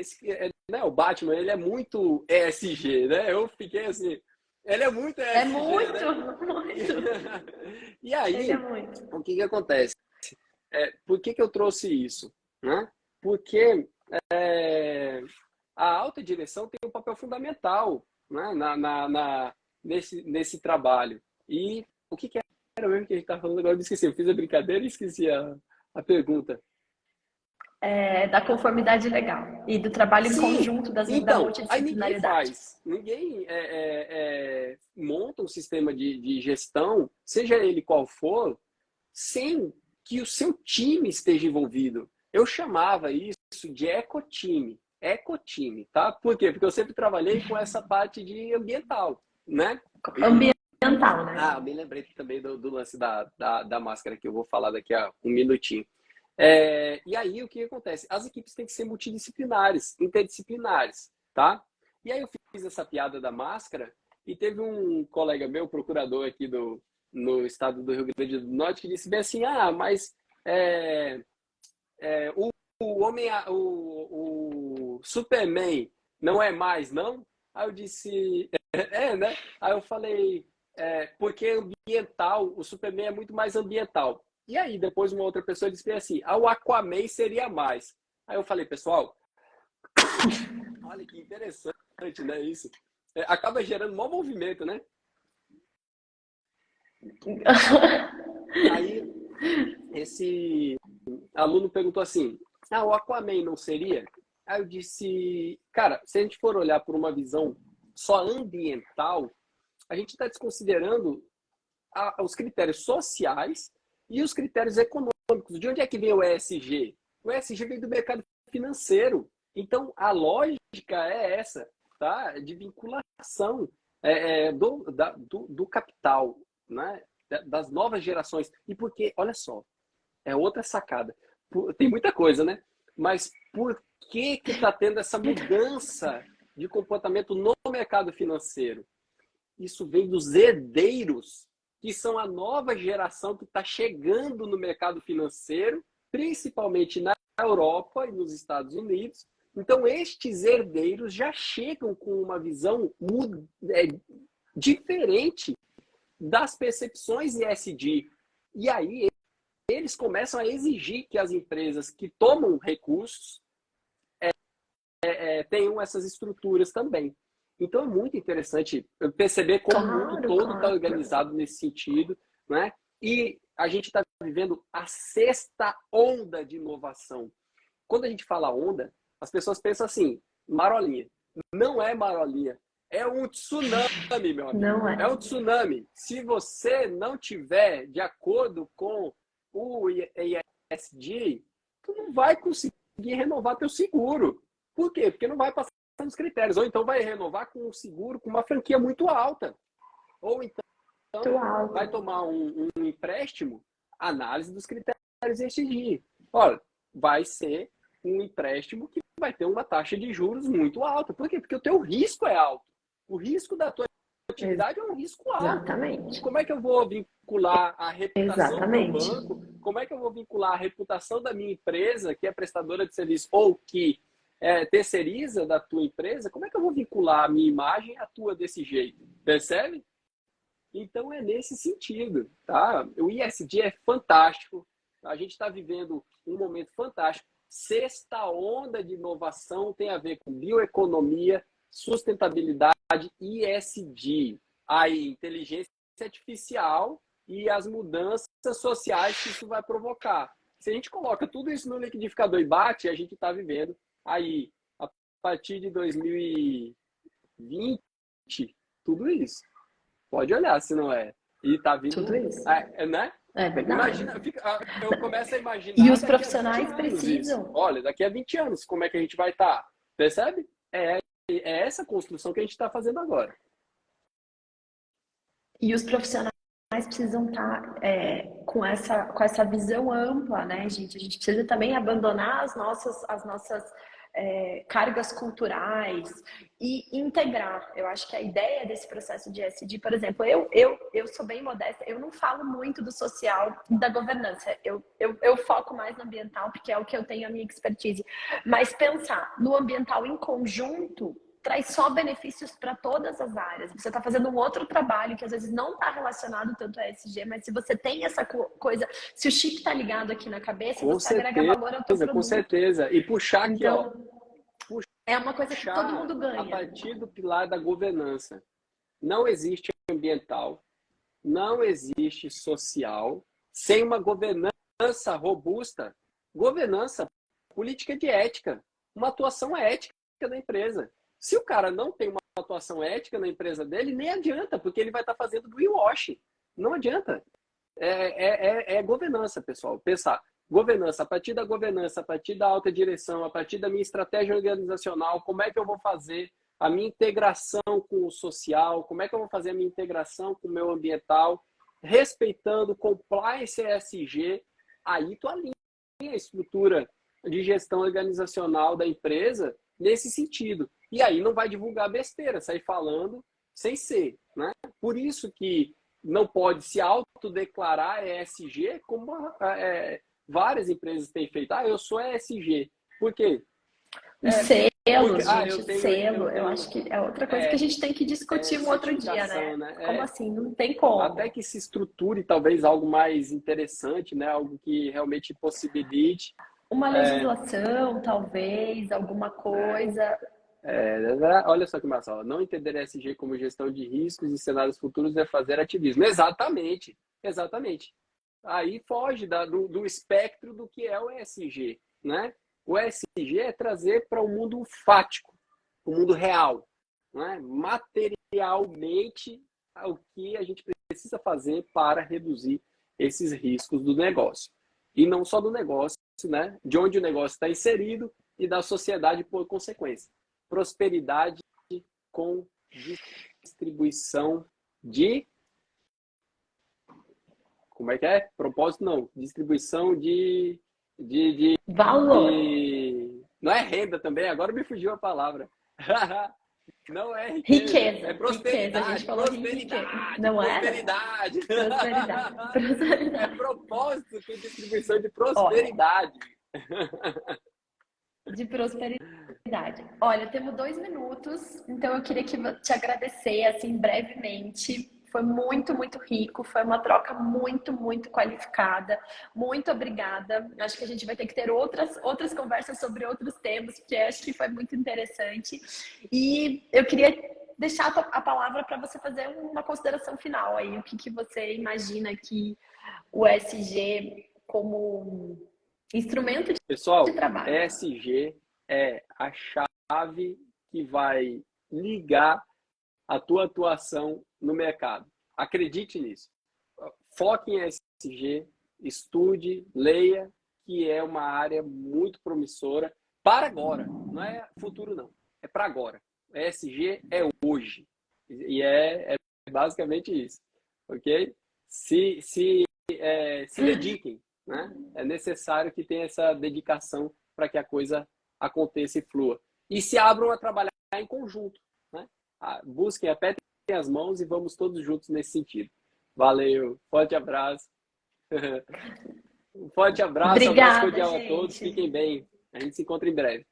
o Batman, ele é muito ESG, né? Eu fiquei assim, ele é muito É ESG, muito, né? muito. E Ele é aí, muito. o que acontece? Por que eu trouxe isso? Né? Porque a alta direção tem um papel fundamental, né? Nesse trabalho. E o que era mesmo que a gente estava falando agora? Eu esqueci, eu fiz a brincadeira e esqueci a pergunta. Da conformidade legal e do trabalho em Sim, conjunto da então, aí ninguém multidisciplinaridade. faz, ninguém monta um sistema de gestão, seja ele qual for, sem que o seu time esteja envolvido. Eu chamava isso de ecotime, tá? Por quê? Porque eu sempre trabalhei com essa parte de ambiental, né? Ambiental, né? Eu me lembrei também do lance da máscara, que eu vou falar daqui a um minutinho. E aí, o que acontece? As equipes têm que ser multidisciplinares, interdisciplinares, tá? E aí eu fiz essa piada da máscara e teve um colega meu, procurador aqui no estado do Rio Grande do Norte, que disse bem assim, mas o homem, o Superman não é mais, não? Aí eu disse, né? Aí eu falei, porque ambiental, o Superman é muito mais ambiental. E aí, depois uma outra pessoa disse assim, o Aquaman seria mais. Aí eu falei, pessoal, olha que interessante, né, isso. Acaba gerando um maior movimento, né? Aí, esse aluno perguntou assim, o Aquaman não seria? Aí eu disse, cara, se a gente for olhar por uma visão só ambiental, a gente está desconsiderando os critérios sociais e os critérios econômicos. De onde é que vem o ESG? O ESG vem do mercado financeiro. Então, a lógica é essa, tá? De vinculação do capital, né? Das novas gerações. E porque, olha só, é outra sacada. Tem muita coisa, né? Mas por que está tendo essa mudança de comportamento no mercado financeiro? Isso vem dos herdeiros, que são a nova geração que está chegando no mercado financeiro, principalmente na Europa e nos Estados Unidos. Então, estes herdeiros já chegam com uma visão diferente das percepções ESG. E aí, eles começam a exigir que as empresas que tomam recursos tenham essas estruturas também. Então é muito interessante perceber como o mundo todo está organizado nesse sentido, né? E a gente está vivendo a sexta onda de inovação. Quando a gente fala onda, As pessoas pensam assim, marolinha. Não é marolinha. É um tsunami, meu amigo. Não é. É um tsunami. Se você não tiver de acordo com o ESG, tu não vai conseguir renovar teu seguro. Por quê? Porque não vai passar nos critérios. Ou então vai renovar com um seguro com uma franquia muito alta. Ou então vai tomar um empréstimo, análise dos critérios ESG. Olha, vai ser um empréstimo que vai ter uma taxa de juros muito alta. Por quê? Porque o teu risco é alto. O risco da tua atividade é um risco alto. Exatamente. Como é que eu vou vincular a reputação do meu Exatamente. banco? Como é que eu vou vincular a reputação da minha empresa, que é prestadora de serviço, ou que terceiriza da tua empresa? Como é que eu vou vincular a minha imagem à tua desse jeito? Percebe? Então é nesse sentido, tá? O ISD é fantástico. A gente está vivendo um momento fantástico. Sexta onda de inovação tem a ver com bioeconomia, sustentabilidade e ESG. Aí, inteligência artificial e as mudanças sociais que isso vai provocar. Se a gente coloca tudo isso no liquidificador e bate, a gente está vivendo aí, a partir de 2020, tudo isso. Pode olhar se não é. E tá vindo. Tudo isso. Né? É verdade. Imagina, eu começo a imaginar. E os daqui a 20 profissionais anos precisam. isso. Olha, daqui a 20 anos, como é que a gente vai estar? Percebe? É essa construção que a gente está fazendo agora. E os profissionais precisam estar com essa visão ampla, né, gente? A gente precisa também abandonar as nossas cargas culturais e integrar. Eu acho que a ideia desse processo de ESG, por exemplo, eu sou bem modesta, eu não falo muito do social e da governança. Eu foco mais no ambiental, porque é o que eu tenho a minha expertise. Mas pensar no ambiental em conjunto traz só benefícios para todas as áreas. Você está fazendo um outro trabalho que às vezes não está relacionado tanto a ESG, mas se você tem essa coisa, se o chip está ligado aqui na cabeça, você agrega valor ao teu produto. Com certeza. E puxar aqui, então, é uma coisa que todo mundo ganha. A partir do pilar da governança. Não existe ambiental, não existe social, sem uma governança robusta. Governança, política de ética, uma atuação ética da empresa. Se o cara não tem uma atuação ética na empresa dele, nem adianta, porque ele vai estar fazendo greenwashing. Não adianta. É governança, pessoal. Pensar. Governança, a partir da governança, a partir da alta direção, a partir da minha estratégia organizacional, como é que eu vou fazer a minha integração com o social, como é que eu vou fazer a minha integração com o meu ambiental, respeitando compliance ESG, aí tu alinha a estrutura de gestão organizacional da empresa nesse sentido. E aí não vai divulgar besteira, sair falando sem ser, né? Por isso que não pode se autodeclarar ESG, como várias empresas têm feito. Eu sou ESG. Por quê? Selo, eu acho que é outra coisa que a gente tem que discutir um outro dia, né? Como assim? Não tem como. Até que se estruture talvez algo mais interessante, né? Algo que realmente possibilite. Uma legislação, talvez, alguma coisa. Olha só que massa, não entender ESG como gestão de riscos e cenários futuros é fazer ativismo. Exatamente. Aí foge do espectro do que é o ESG, né? O ESG é trazer para o mundo fático, o mundo real, né? Materialmente o que a gente precisa fazer para reduzir esses riscos do negócio. E não só do negócio, né? De onde o negócio está inserido e da sociedade por consequência. Prosperidade com distribuição de... Como é que é? Propósito não. Distribuição de valor. Não é renda também, agora me fugiu a palavra. Não é riqueza. É prosperidade. A gente falou prosperidade. Não prosperidade. Prosperidade. É propósito com distribuição de prosperidade. De prosperidade. Olha, temos 2 minutos, então eu queria te agradecer, assim, brevemente. Foi muito, muito rico, foi uma troca muito, muito qualificada. Muito obrigada. Acho que a gente vai ter que ter outras conversas sobre outros temas, porque acho que foi muito interessante. E eu queria deixar a palavra para você fazer uma consideração final aí. O que você imagina que o ESG como instrumento de trabalho? ESG é a chave que vai ligar a tua atuação no mercado. Acredite nisso. Foque em ESG, estude, leia, que é uma área muito promissora para agora. Não é futuro, não. É para agora. ESG é hoje. E é basicamente isso. Ok? Se dediquem. Né? É necessário que tenha essa dedicação para que a coisa aconteça e flua. E se abram a trabalhar em conjunto. Né? Busquem, apertem as mãos e vamos todos juntos nesse sentido. Valeu, forte abraço. Um forte abraço, abraço Obrigada, cordial a todos. gente. Fiquem bem. A gente se encontra em breve.